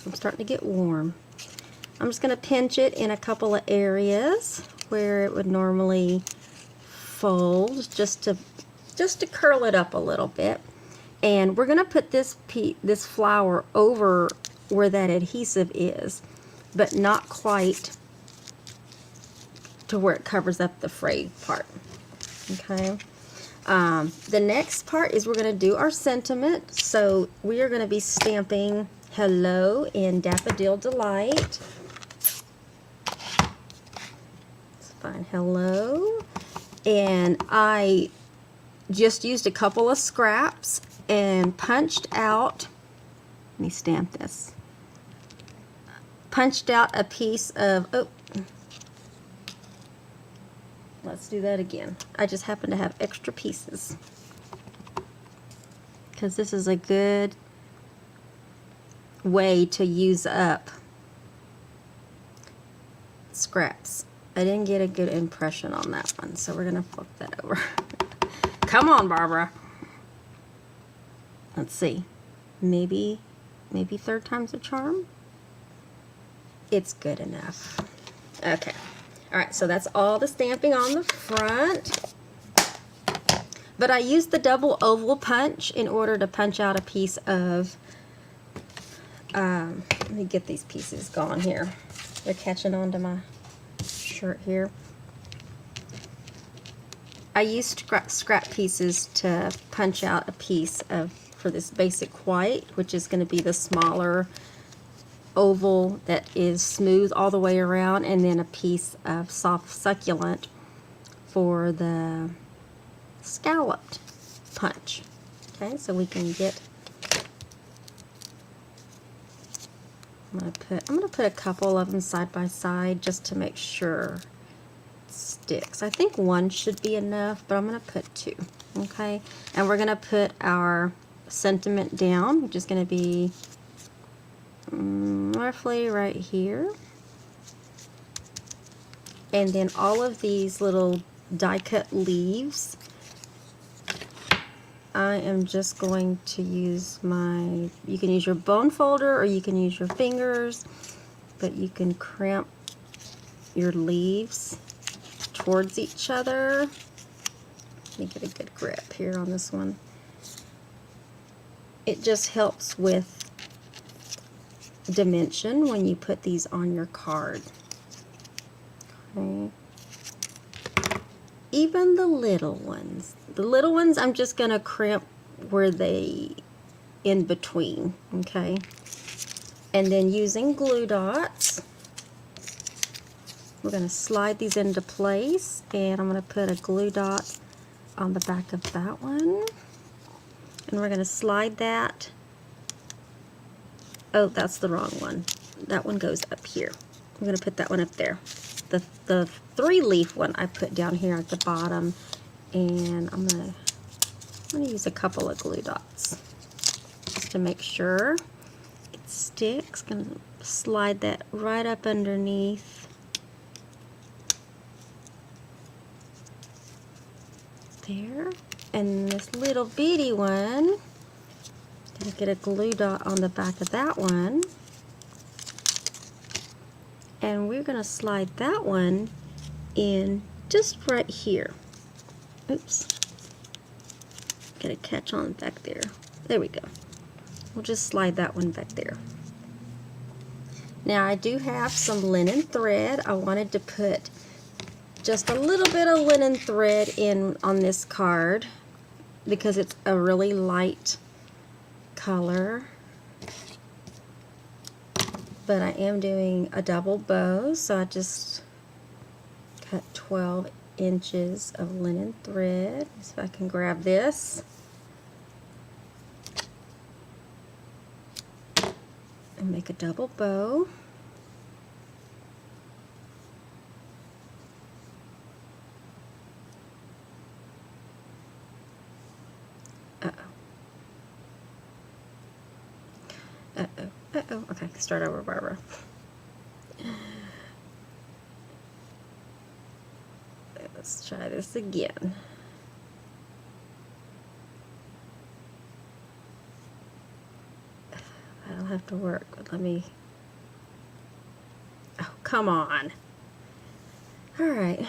I'm starting to get warm. I'm just going to pinch it in a couple of areas where it would normally fold, just to curl it up a little bit. And we're going to put this flower over where that adhesive is, but not quite to where it covers up the frayed part. Okay. The next part is we're going to do our sentiment. So we are going to be stamping hello in Daffodil Delight. Let's find hello. And I just used a couple of scraps and punched out, let me stamp this, punched out a piece of, oh, let's do that again. I just happen to have extra pieces because this is a good way to use up scraps. I didn't get a good impression on that one, so we're going to flip that over. Come on, Barbara. Let's see. Maybe third time's a charm? It's good enough. Okay. All right, so that's all the stamping on the front. But I used the double oval punch in order to punch out a piece of, let me get these pieces gone here. They're catching on to my shirt here. I used scrap pieces to punch out a piece of, for this basic white, which is going to be the smaller oval that is smooth all the way around, and then a piece of soft succulent for the scalloped punch. Okay, so we can get, I'm gonna put a couple of them side by side just to make sure it sticks. I think one should be enough, but I'm gonna put two. Okay, and we're gonna put our sentiment down, which is gonna be roughly right here. And then all of these little die cut leaves, I am just going to use my, you can use your bone folder or you can use your fingers, but you can crimp your leaves towards each other. Let me get a good grip here on this one. It just helps with dimension when you put these on your card. Okay. Even the little ones. The little ones I'm just going to crimp where they in between, okay? And then using glue dots, we're going to slide these into place, and I'm going to put a glue dot on the back of that one. And we're going to slide that. Oh, that's the wrong one. That one goes up here. I'm going to put that one up there. The 3-leaf one I put down here at the bottom, and I'm gonna use a couple of glue dots just to make sure it sticks. Gonna slide that right up underneath there, and this little bitty one, gonna get a glue dot on the back of that one. And we're going to slide that one in just right here. Oops. Get a catch on back there. There we go. We'll just slide that one back there. Now I do have some linen thread. I wanted to put just a little bit of linen thread in on this card because it's a really light color. But I am doing a double bow, so I just cut 12 inches of linen thread. So if I can grab this. And make a double bow. Okay, start over, Barbara. Let's try this again. That'll have to work, but let me... Oh, come on. All right.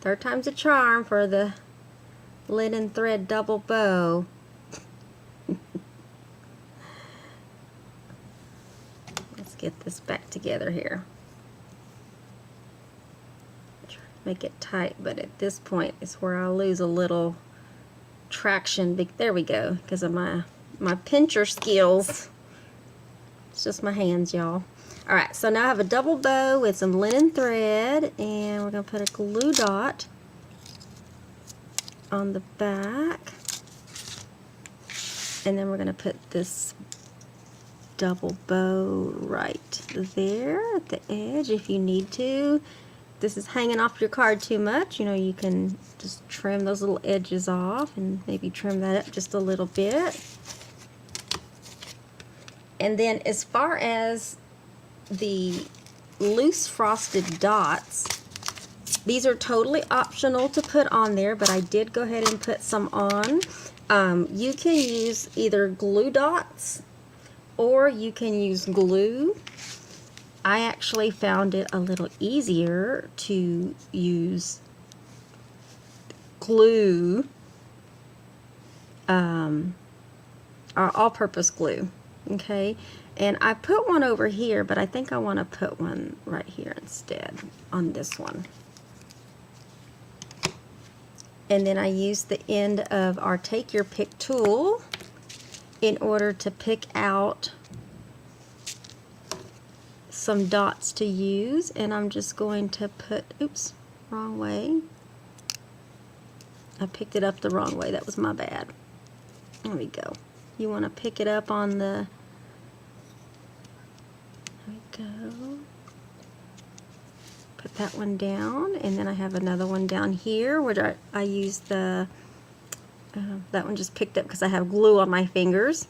Third time's a charm for the linen thread double bow. Let's get this back together here. Try to make it tight, but at this point is where I'll lose a little traction. There we go, because of my pincher skills. It's just my hands, y'all. Alright, so now I have a double bow with some linen thread, and we're going to put a glue dot on the back, and then we're going to put this double bow right there at the edge if you need to. If this is hanging off your card too much, you know, you can just trim those little edges off and maybe trim that up just a little bit. And then as far as the loose frosted dots, these are totally optional to put on there, but I did go ahead and put some on. You can use either glue dots or you can use glue. I actually found it a little easier to use glue, or all-purpose glue. Okay, and I put one over here, but I think I want to put one right here instead on this one. And then I use the end of our Take Your Pick tool in order to pick out some dots to use, and I'm just going to put, oops, wrong way. I picked it up the wrong way. That was my bad. There we go. You want to pick it up on the, there we go. Put that one down, and then I have another one down here where I use the, that one just picked up because I have glue on my fingers.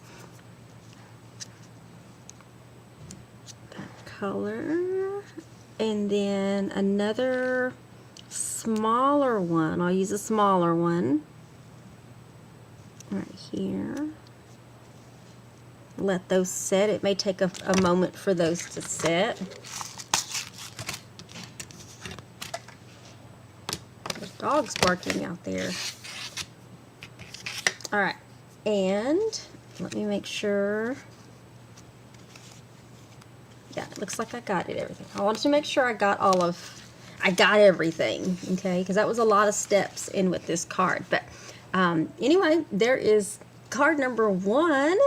That color, and then another smaller one. I'll use a smaller one right here. Let those set. It may take a moment for those to set. There's dogs barking out there. Alright, and let me make sure. Yeah, it looks like I got it, everything. I wanted to make sure I got everything, okay, because that was a lot of steps in with this card. But anyway, there is card number 1.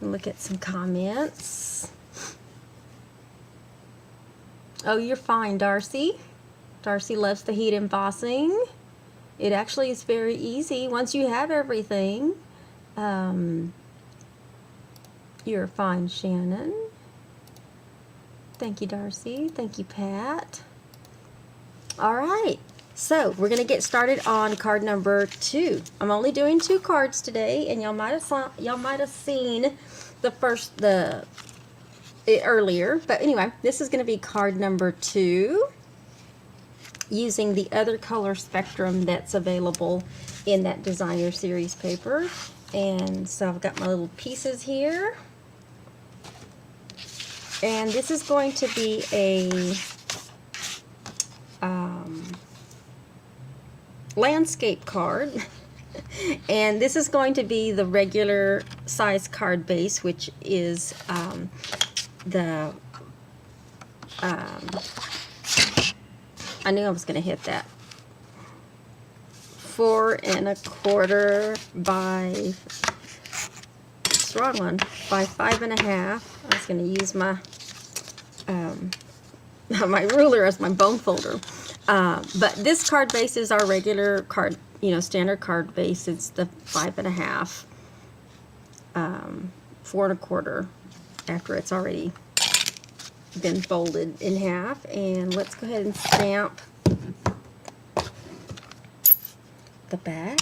Look at some comments. Oh, you're fine, Darcy. Darcy loves the heat embossing. It actually is very easy once you have everything. You're fine, Shannon. Thank you, Darcy. Thank you, Pat. All right. So we're going to get started on card number 2. I'm only doing 2 cards today, and y'all might have seen it earlier. But anyway, this is going to be card number 2, using the other color spectrum that's available in that designer series paper. And so I've got my little pieces here, and this is going to be a landscape card, and this is going to be the regular size card base, which is the I knew I was going to hit that. 4 1/4 by, it's the wrong one, by 5 1/2. I was going to use my my ruler as my bone folder. But this card base is our regular card, standard card base. It's the 5 1/2, 4 1/4 after it's already been folded in half. And let's go ahead and stamp the back.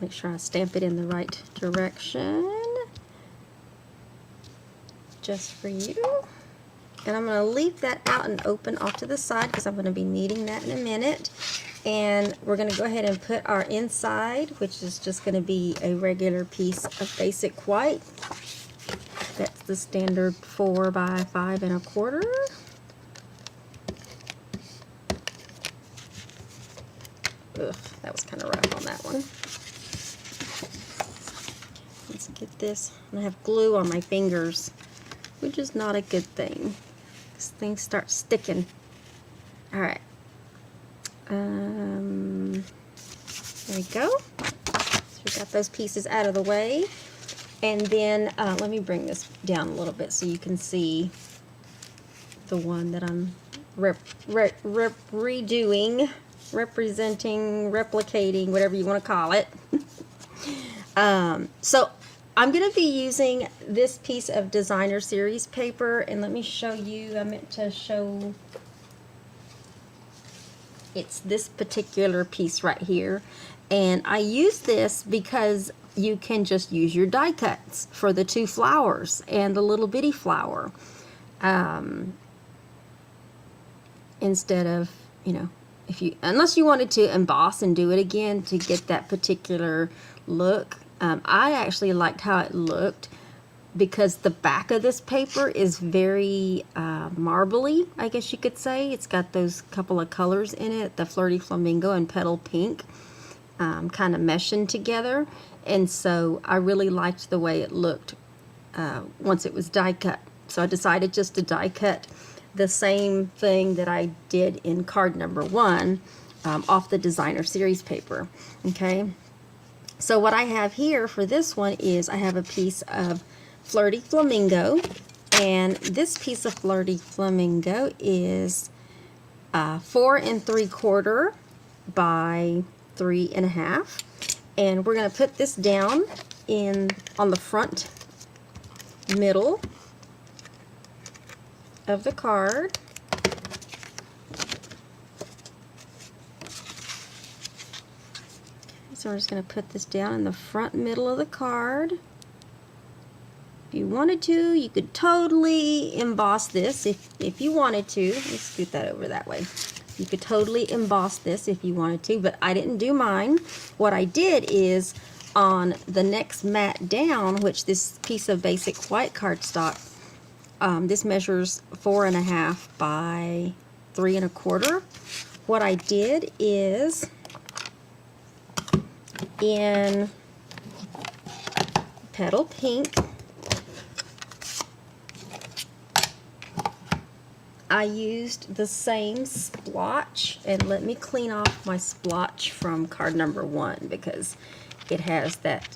Make sure I stamp it in the right direction, just for you. And I'm going to leave that out and open off to the side because I'm going to be needing that in a minute. And we're going to go ahead and put our inside, which is just going to be a regular piece of basic white. That's the standard 4 by 5 1/4. Ugh, that was kind of rough on that one. Let's get this. I have glue on my fingers, which is not a good thing, because things start sticking. All right. There we go. So we got those pieces out of the way. And then let me bring this down a little bit so you can see the one that I'm redoing, representing, replicating, whatever you want to call it. So I'm going to be using this piece of designer series paper, and let me show you. I meant to show, it's this particular piece right here, and I use this because you can just use your die cuts for the 2 flowers and the little bitty flower, instead of, unless you wanted to emboss and do it again to get that particular look. I actually liked how it looked because the back of this paper is very marbly, I guess you could say. It's got those couple of colors in it, the Flirty Flamingo and Petal Pink, kind of meshing together. And so I really liked the way it looked once it was die cut. So I decided just to die cut the same thing that I did in card number 1 off the designer series paper. Okay. So what I have here for this one is I have a piece of Flirty Flamingo, and this piece of Flirty Flamingo is 4 3/4 by 3 1/2, and we're going to put this down on the front middle of the card. So we're just going to put this down in the front middle of the card. If you wanted to, you could totally emboss this if you wanted to. Let me scoot that over that way. You could totally emboss this if you wanted to, but I didn't do mine. What I did is on the next mat down, which this piece of basic white cardstock, this measures 4 1/2 by 3 1/4. What I did is in Petal Pink, I used the same splotch, and let me clean off my splotch from card number 1 because it has that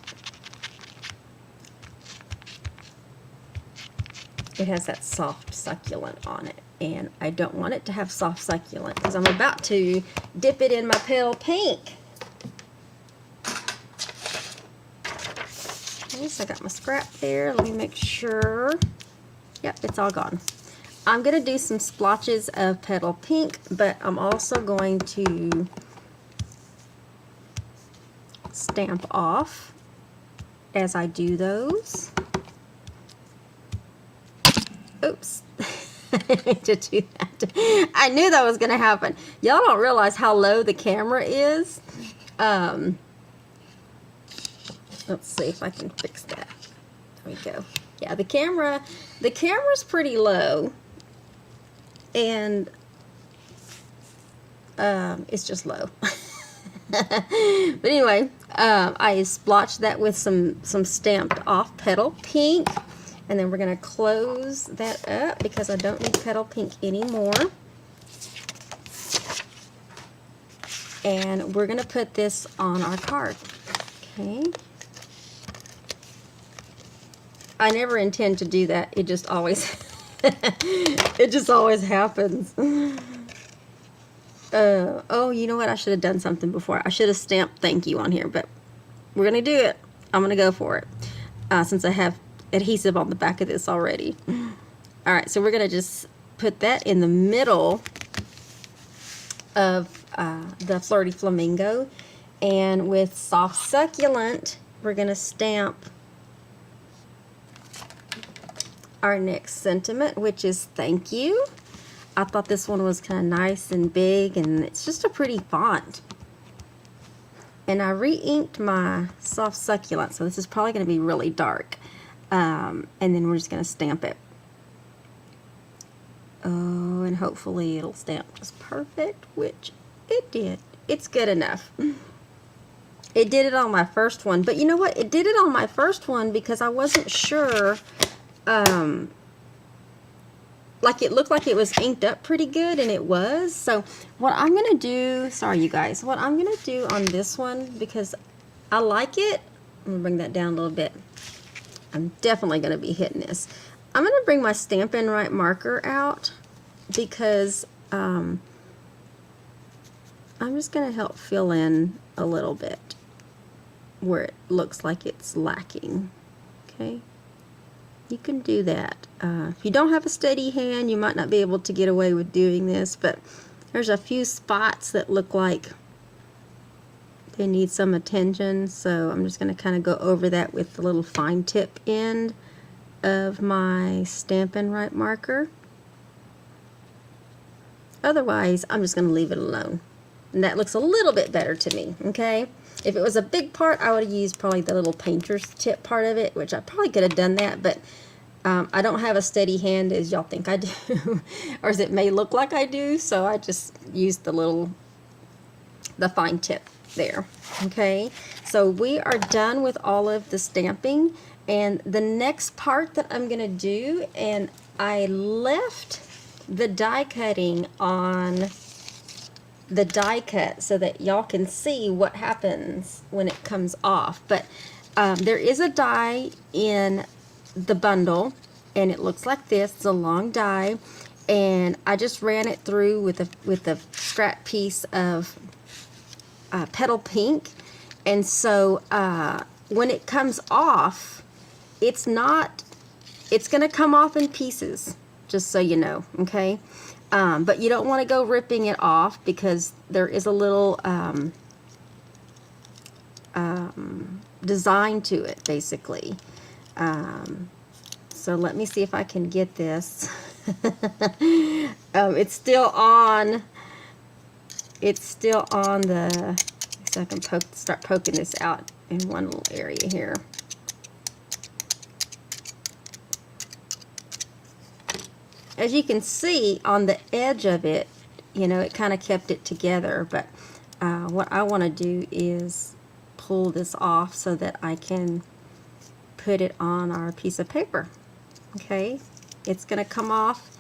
soft succulent on it, and I don't want it to have soft succulent because I'm about to dip it in my Petal Pink. Okay, so I got my scrap there. Let me make sure. Yep, it's all gone. I'm going to do some splotches of Petal Pink, but I'm also going to stamp off as I do those. Oops. I didn't to do that. I knew that was going to happen. Y'all don't realize how low the camera is. Let's see if I can fix that. There we go. Yeah, the camera's pretty low, and it's just low. But anyway, I splotched that with some stamped off petal pink. And then we're going to close that up because I don't need petal pink anymore. And we're going to put this on our card. Okay. I never intend to do that. It just always it just always happens. Oh, you know what? I should have done something before. I should have stamped thank you on here, but we're going to do it. I'm going to go for it. Since I have adhesive on the back of this already. All right, so we're going to just put that in the middle of the Flirty Flamingo. And with Soft Succulent, we're going to stamp our next sentiment, which is thank you. I thought this one was kind of nice and big, and it's just a pretty font. And I re-inked my Soft Succulent, so this is probably going to be really dark. And then we're just going to stamp it. Oh, and hopefully it'll stamp just perfect, which it did. It's good enough. It did it on my first one, but you know what? It did it on my first one because I wasn't sure. Like it looked like it was inked up pretty good, and it was. So what I'm going to do, sorry you guys, what I'm going to do on this one, because I like it, I'm going to bring that down a little bit. I'm definitely going to be hitting this. I'm going to bring my Stampin' Right marker out because I'm just going to help fill in a little bit where it looks like it's lacking. Okay, you can do that. If you don't have a steady hand, you might not be able to get away with doing this, but there's a few spots that look like they need some attention, so I'm just going to kind of go over that with the little fine tip end of my Stampin' Right marker. Otherwise, I'm just going to leave it alone. And that looks a little bit better to me, okay? If it was a big part, I would have used probably the little painter's tip part of it, which I probably could have done that, but I don't have a steady hand as y'all think I do, or as it may look like I do, so I just used the fine tip there. Okay, so we are done with all of the stamping, and the next part that I'm gonna do, and I left the die cutting on the die cut so that y'all can see what happens when it comes off, but there is a die in the bundle, and it looks like this. It's a long die, and I just ran it through with a scrap piece of petal pink, and so when it comes off, it's gonna come off in pieces, just so you know, okay? But you don't want to go ripping it off because there is a little design to it, basically. So let me see if I can get this. It's still on. It's still on the. So I can start poking this out in one little area here. As you can see on the edge of it, you know, it kind of kept it together, but what I want to do is pull this off so that I can put it on our piece of paper. Okay, it's going to come off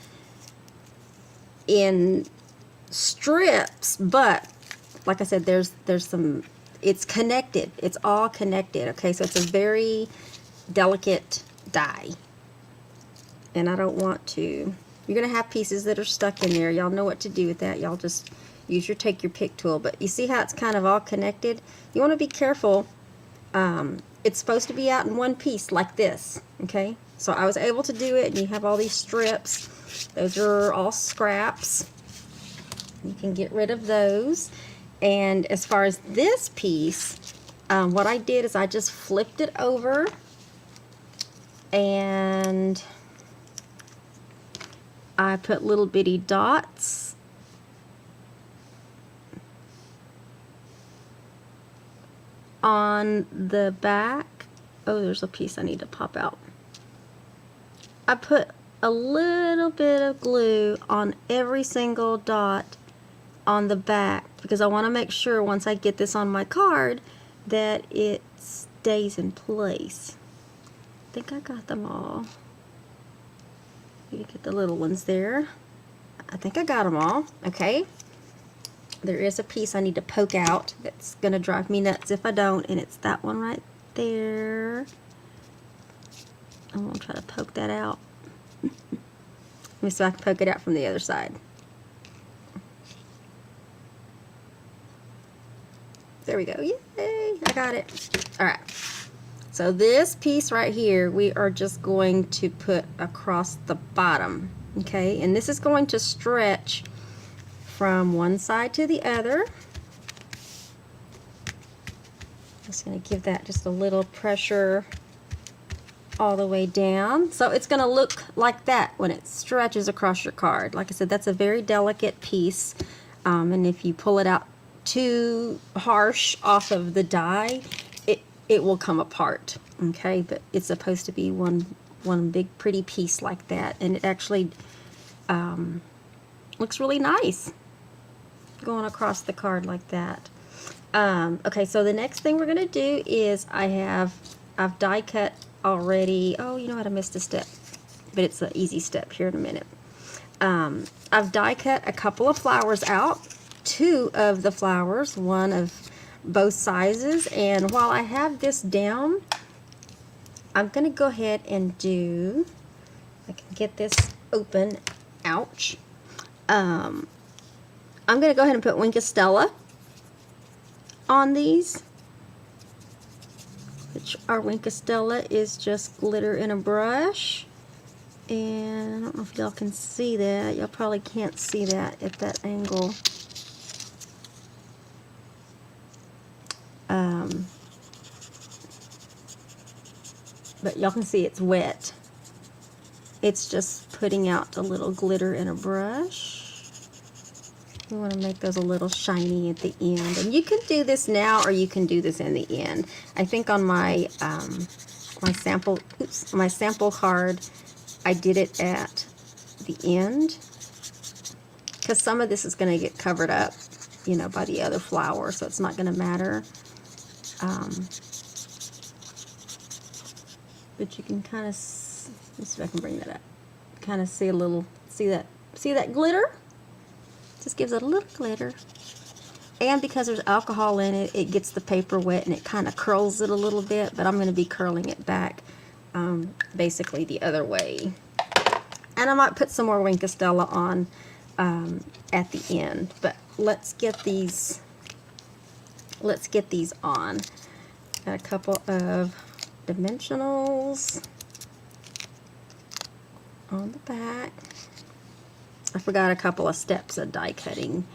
in strips, but like I said, there's some, it's connected, it's all connected. Okay, so it's a very delicate die, and I don't want to. You're going to have pieces that are stuck in there. Y'all know what to do with that. Y'all just use your take your pick tool. But you see how it's kind of all connected? You want to be careful. It's supposed to be out in one piece like this. Okay? So I was able to do it, and you have all these strips. Those are all scraps. You can get rid of those. And as far as this piece, what I did is I just flipped it over, and I put little bitty dots on the back. Oh, there's a piece I need to pop out. I put a little bit of glue on every single dot on the back because I want to make sure once I get this on my card that it stays in place. I think I got them all. You get the little ones there. I think I got them all. Okay. There is a piece I need to poke out that's going to drive me nuts if I don't, and it's that one right there. I'm going to try to poke that out. Let me see if I can poke it out from the other side. There we go. Yay! I got it. Alright. So this piece right here, we are just going to put across the bottom. Okay? And this is going to stretch from one side to the other. Just going to give that just a little pressure all the way down. So it's going to look like that when it stretches across your card. Like I said, that's a very delicate piece. And if you pull it out too harsh off of the die, it will come apart. Okay, but it's supposed to be one big pretty piece like that, and it actually looks really nice going across the card like that. Okay, so the next thing we're gonna do is I've die cut already. Oh, you know what, I missed a step, but it's an easy step here in a minute. I've die cut a couple of flowers out, 2 of the flowers, one of both sizes, and while I have this down, I'm gonna go ahead and do, I can get this open, ouch. I'm going to go ahead and put Winkostella on these, which our Winkostella is just glitter in a brush. And I don't know if y'all can see that. Y'all probably can't see that at that angle. But y'all can see it's wet. It's just putting out a little glitter in a brush. We want to make those a little shiny at the end. And you can do this now or you can do this in the end. I think on my my sample card, I did it at the end, because some of this is going to get covered up, you know, by the other flower, so it's not going to matter. But you can kind of, let's see if I can bring that up. Kind of see a little, see that glitter? Just gives it a little glitter. And because there's alcohol in it, it gets the paper wet and it kind of curls it a little bit, but I'm going to be curling it back basically the other way. And I might put some more Winkostella on at the end, but let's get these on. Got a couple of dimensionals on the back. I forgot a couple of steps of die cutting.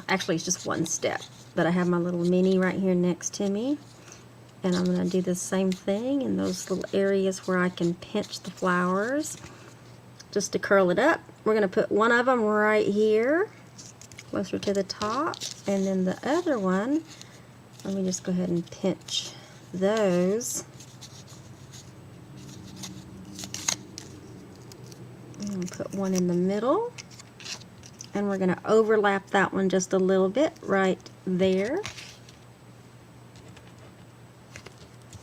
Actually, it's just one step, but I have my little mini right here next to me, and I'm going to do the same thing in those little areas where I can pinch the flowers just to curl it up. We're going to put one of them right here closer to the top, and then the other one, let me just go ahead and pinch those. I'm going to put one in the middle, and we're going to overlap that one just a little bit right there.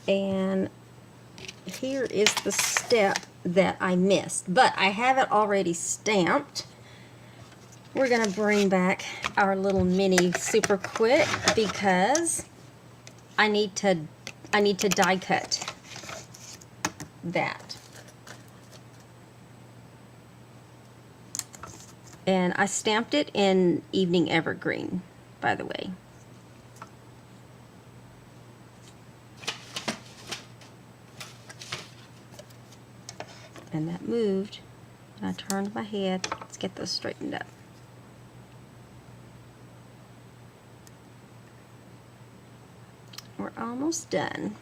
And here is the step that I missed, but I have it already stamped. We're going to bring back our little mini super quick because I need to die cut that. And I stamped it in Evening Evergreen, by the way. And that moved, and I turned my head. Let's get those straightened up. We're almost done.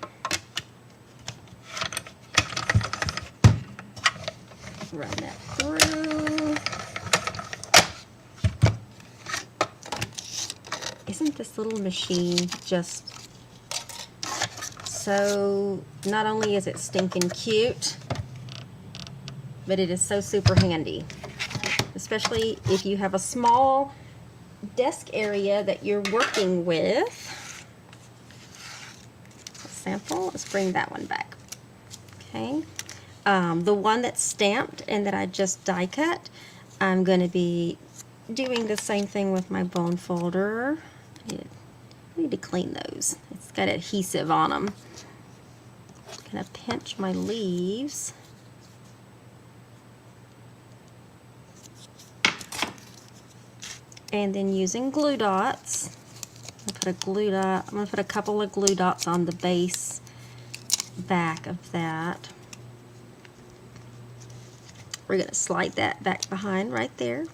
Run that through. Isn't this little machine just so, not only is it stinking cute, but it is so super handy, especially if you have a small desk area that you're working with. Sample, let's bring that one back. Okay, the one that's stamped and that I just die cut, I'm going to be doing the same thing with my bone folder. I need to clean those. It's got adhesive on them. I'm going to pinch my leaves. And then using glue dots, I'm going to put a couple of glue dots on the base back of that. We're going to slide that back behind right there.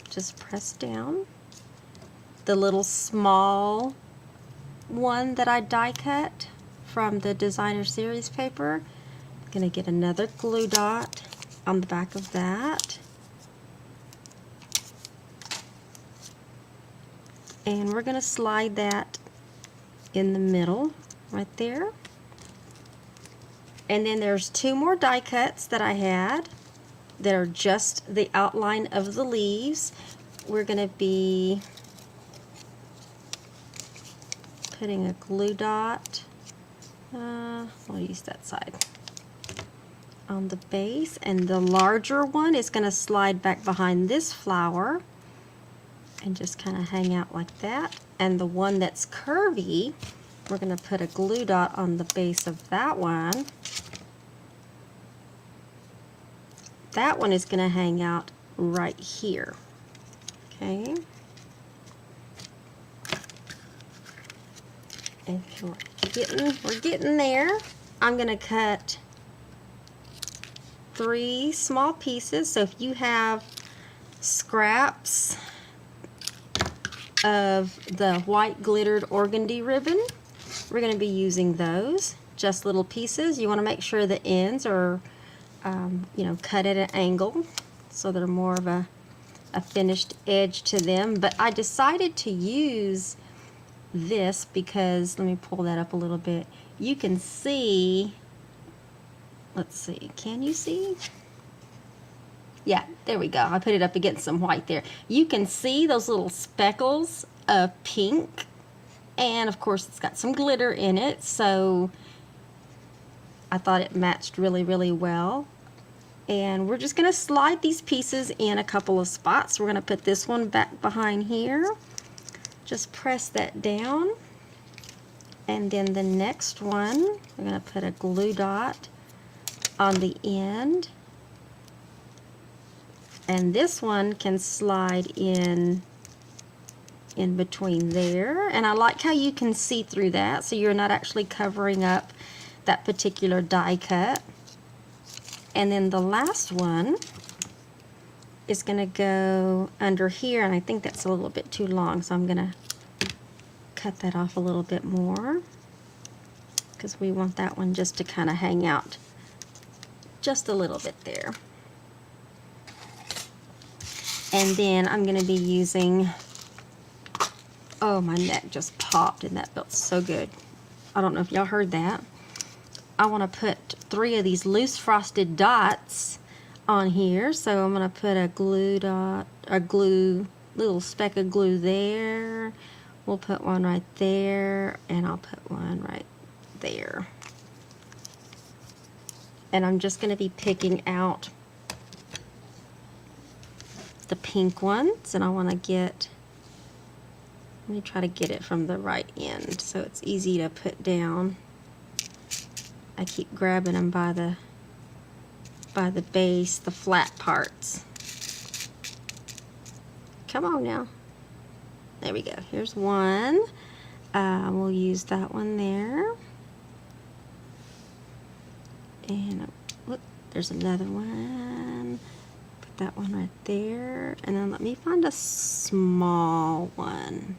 Just press down. The little small one that I die cut from the designer series paper, I'm going to get another glue dot on the back of that. And we're going to slide that in the middle right there. And then there's two more die cuts that I had that are just the outline of the leaves. We're going to be putting a glue dot, we'll use that side, on the base, and the larger one is going to slide back behind this flower and just kind of hang out like that. And the one that's curvy, we're going to put a glue dot on the base of that one. That one is going to hang out right here. Okay. And we're getting there. I'm going to cut 3 small pieces. So if you have scraps of the white glittered organdy ribbon, we're going to be using those. Just little pieces. You want to make sure the ends are cut at an angle so they're more of a finished edge to them. But I decided to use this because, let me pull that up a little bit. You can see, let's see, can you see? Yeah, there we go. I put it up against some white there. You can see those little speckles of pink, and of course it's got some glitter in it, so I thought it matched really, really well. And we're just going to slide these pieces in a couple of spots. We're going to put this one back behind here. Just press that down. And then the next one, we're going to put a glue dot on the end. And this one can slide in between there. And I like how you can see through that, so you're not actually covering up that particular die cut. And then the last one is going to go under here, and I think that's a little bit too long, so I'm going to cut that off a little bit more because we want that one just to kind of hang out just a little bit there. And then I'm going to be using, oh, my neck just popped and that felt so good. I don't know if y'all heard that. I want to put 3 of these loose frosted dots on here, so I'm going to put a glue dot, little speck of glue there. We'll put one right there, and I'll put one right there. And I'm just going to be picking out the pink ones, and I want to get, let me try to get it from the right end so it's easy to put down. I keep grabbing them by the base, the flat parts. Come on now. There we go. Here's one. We'll use that one there. And whoop, there's another one. Put that one right there. And then let me find a small one.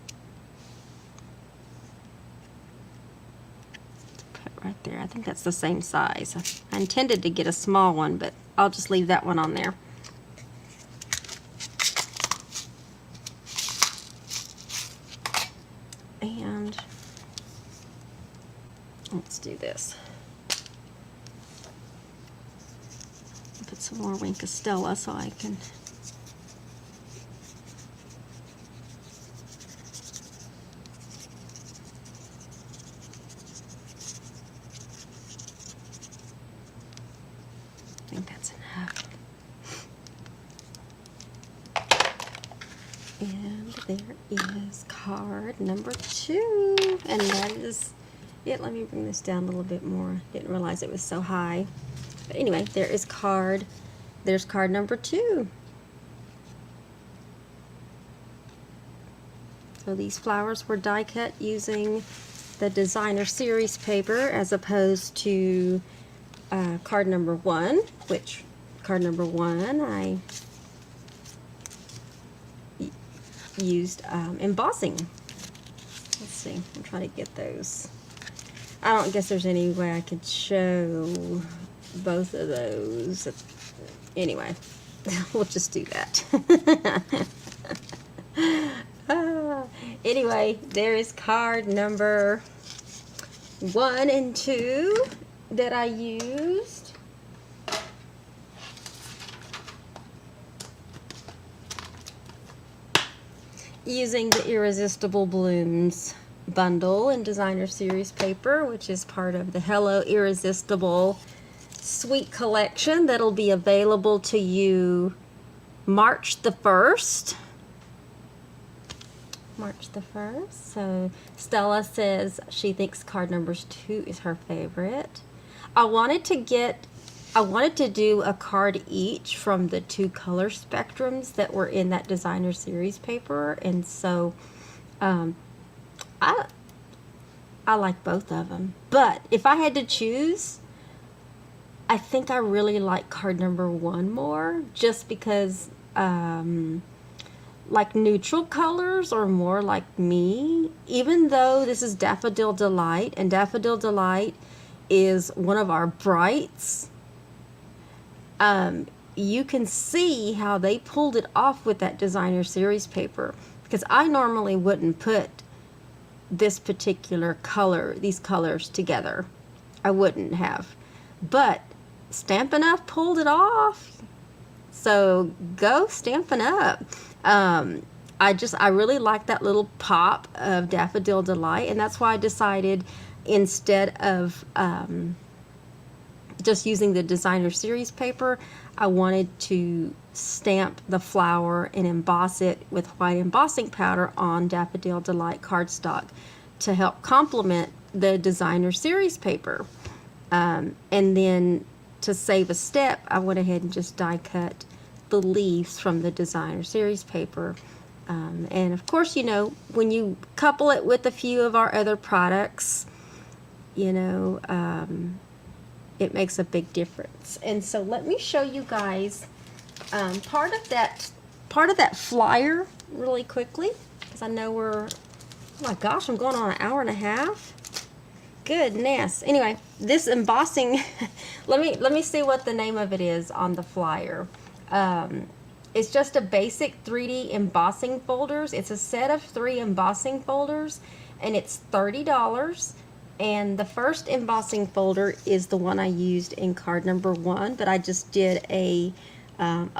Right there. I think that's the same size. I intended to get a small one, but I'll just leave that one on there. And let's do this. Put some more Wink of Stella so I can think that's enough. And there is card number 2, and that is it. Let me bring this down a little bit more. Didn't realize it was so high. But anyway, there's card number 2. So these flowers were die cut using the designer series paper as opposed to card number 1, which card number 1 I used embossing. Let's see, I'm trying to get those. I don't guess there's any way I could show both of those. Anyway, we'll just do that. Anyway, there is card number 1 and 2 that I used. Using the Irresistible Blooms bundle in designer series paper, which is part of the Hello Irresistible Suite Collection that'll be available to you March the 1st. March the 1st. So Stella says she thinks card number 2 is her favorite. I wanted to do a card each from the 2 color spectrums that were in that designer series paper, and so I like both of them. But if I had to choose, I think I really like card number 1 more, just because like neutral colors are more like me, even though this is Daffodil Delight, and Daffodil Delight is one of our brights. You can see how they pulled it off with that designer series paper, because I normally wouldn't put this particular color, these colors together. I wouldn't have, but Stampin' Up! Pulled it off. So go Stampin' Up! I really like that little pop of Daffodil Delight, and that's why I decided, instead of just using the designer series paper, I wanted to stamp the flower and emboss it with white embossing powder on Daffodil Delight cardstock to help complement the designer series paper. And then to save a step, I went ahead and just die cut the leaves from the designer series paper. And of course, you know, when you couple it with a few of our other products, you know, it makes a big difference. And so let me show you guys part of that flyer really quickly, because I know we're, oh my gosh, I'm going on an hour and a half. Goodness. Anyway, this embossing, let me see what the name of it is on the flyer. It's just a basic 3D embossing folders. It's a set of 3 embossing folders, and it's $30. And the first embossing folder is the one I used in card number 1, but I just did a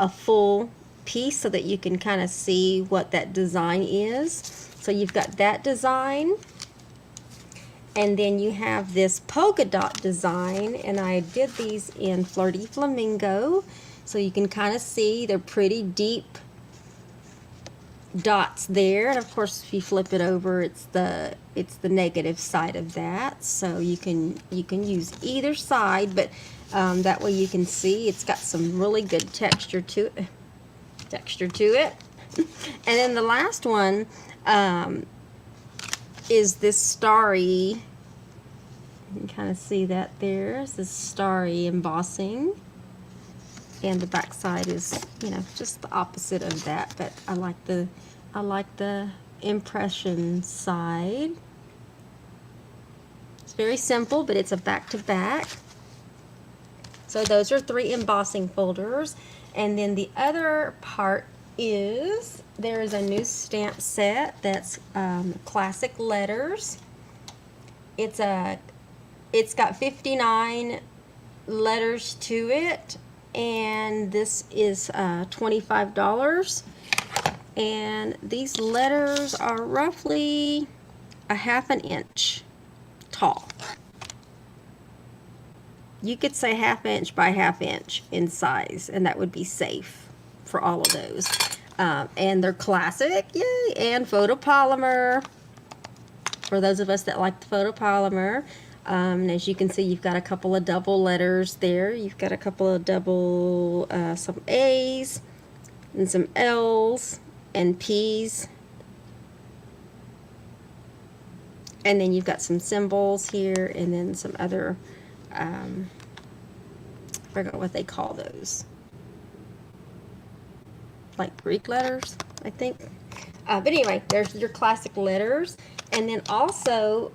full piece so that you can kind of see what that design is. So you've got that design, and then you have this polka dot design, and I did these in Flirty Flamingo, so you can kind of see they're pretty deep dots there. And of course, if you flip it over, it's the negative side of that, so you can use either side, but that way you can see it's got some really good texture to it. And then the last one is this starry, you can kind of see that there's this starry embossing, and the back side is, you know, just the opposite of that, but I like the impression side. It's very simple, but it's a back-to-back. So those are 3 embossing folders. And then the other part is there is a new stamp set that's classic letters. It's got 59 letters to it, and this is $25. And these letters are roughly a ½ inch tall. You could say 1/2 inch by 1/2 inch in size, and that would be safe for all of those. And they're classic, yay, and photopolymer for those of us that like the photopolymer. And as you can see, you've got a couple of double letters there. You've got a couple of double, some A's and some L's and P's. And then you've got some symbols here, and then some other, I forgot what they call those. Like Greek letters, I think. But anyway, there's your classic letters. And then also,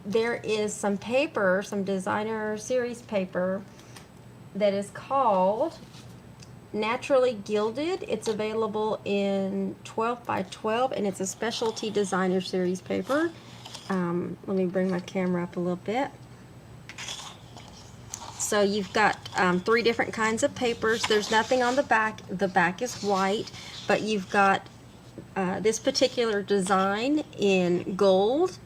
there is some paper, some designer series paper that is called Naturally Gilded. It's available in 12 by 12, and it's a specialty designer series paper. Let me bring my camera up a little bit. So you've got 3 different kinds of papers. There's nothing on the back. The back is white, but you've got this particular design in gold,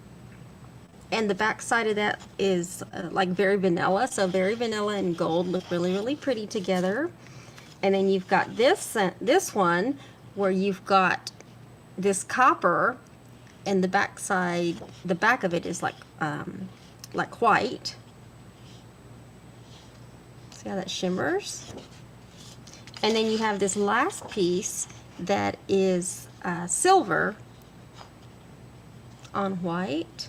and the back side of that is like very vanilla. So very vanilla and gold look really, really pretty together. And then you've got this one where you've got this copper, and the back side, the back of it is like white. See how that shimmers? And then you have this last piece that is silver on white.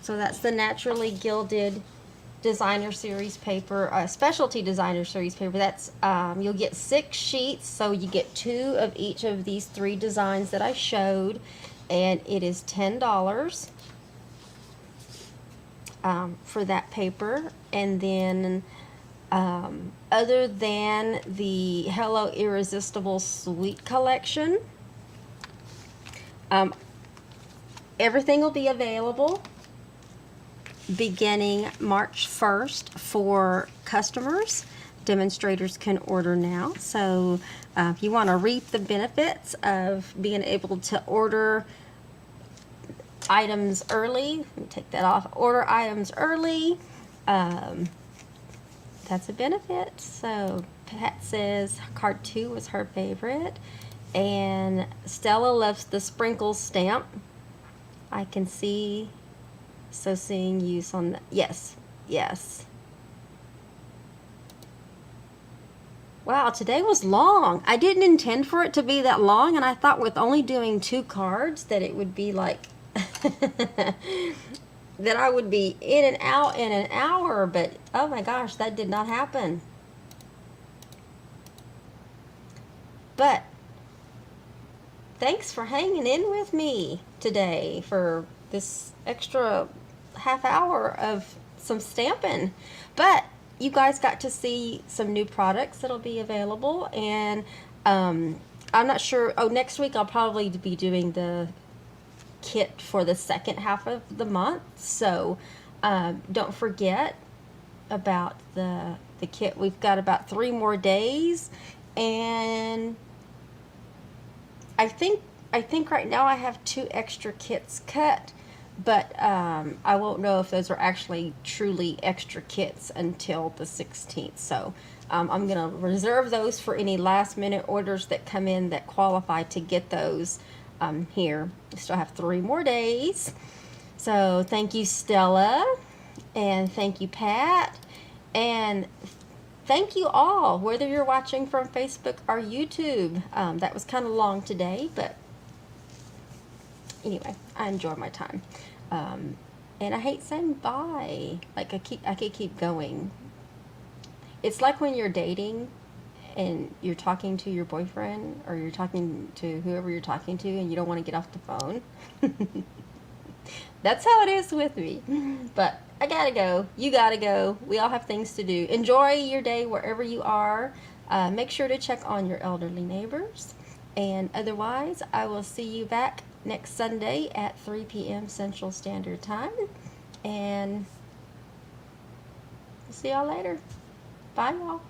So that's the Naturally Gilded designer series paper, specialty designer series paper. That's you'll get 6 sheets, so you get 2 of each of these 3 designs that I showed, and it is $10 for that paper. And then other than the Hello Irresistible Suite Collection, everything will be available beginning March 1st for customers. Demonstrators can order now. So if you want to reap the benefits of being able to order items early, let me take that off, order items early, that's a benefit. So Pat says card 2 was her favorite, and Stella loves the sprinkle stamp. I can see, so seeing use on the, yes. Wow, today was long. I didn't intend for it to be that long, and I thought with only doing 2 cards that it would be like that I would be in and out in an hour, but oh my gosh, that did not happen. But thanks for hanging in with me today for this extra half hour of some stamping. But you guys got to see some new products that'll be available, and I'm not sure, next week I'll probably be doing the kit for the second half of the month, so don't forget about the kit. We've got about 3 more days, and I think right now I have 2 extra kits cut, but I won't know if those are actually truly extra kits until the 16th. So I'm going to reserve those for any last minute orders that come in that qualify to get those here. We still have 3 more days. So thank you, Stella, and thank you, Pat, and thank you all, whether you're watching from Facebook or YouTube. That was kind of long today, but anyway, I enjoy my time. And I hate saying bye. Like I could keep going. It's like when you're dating and you're talking to your boyfriend, or you're talking to whoever you're talking to, and you don't want to get off the phone. That's how it is with me. But I gotta go. You gotta go. We all have things to do. Enjoy your day wherever you are. Make sure to check on your elderly neighbors. And otherwise, I will see you back next Sunday at 3 p.m. Central Standard Time. And see y'all later. Bye, y'all.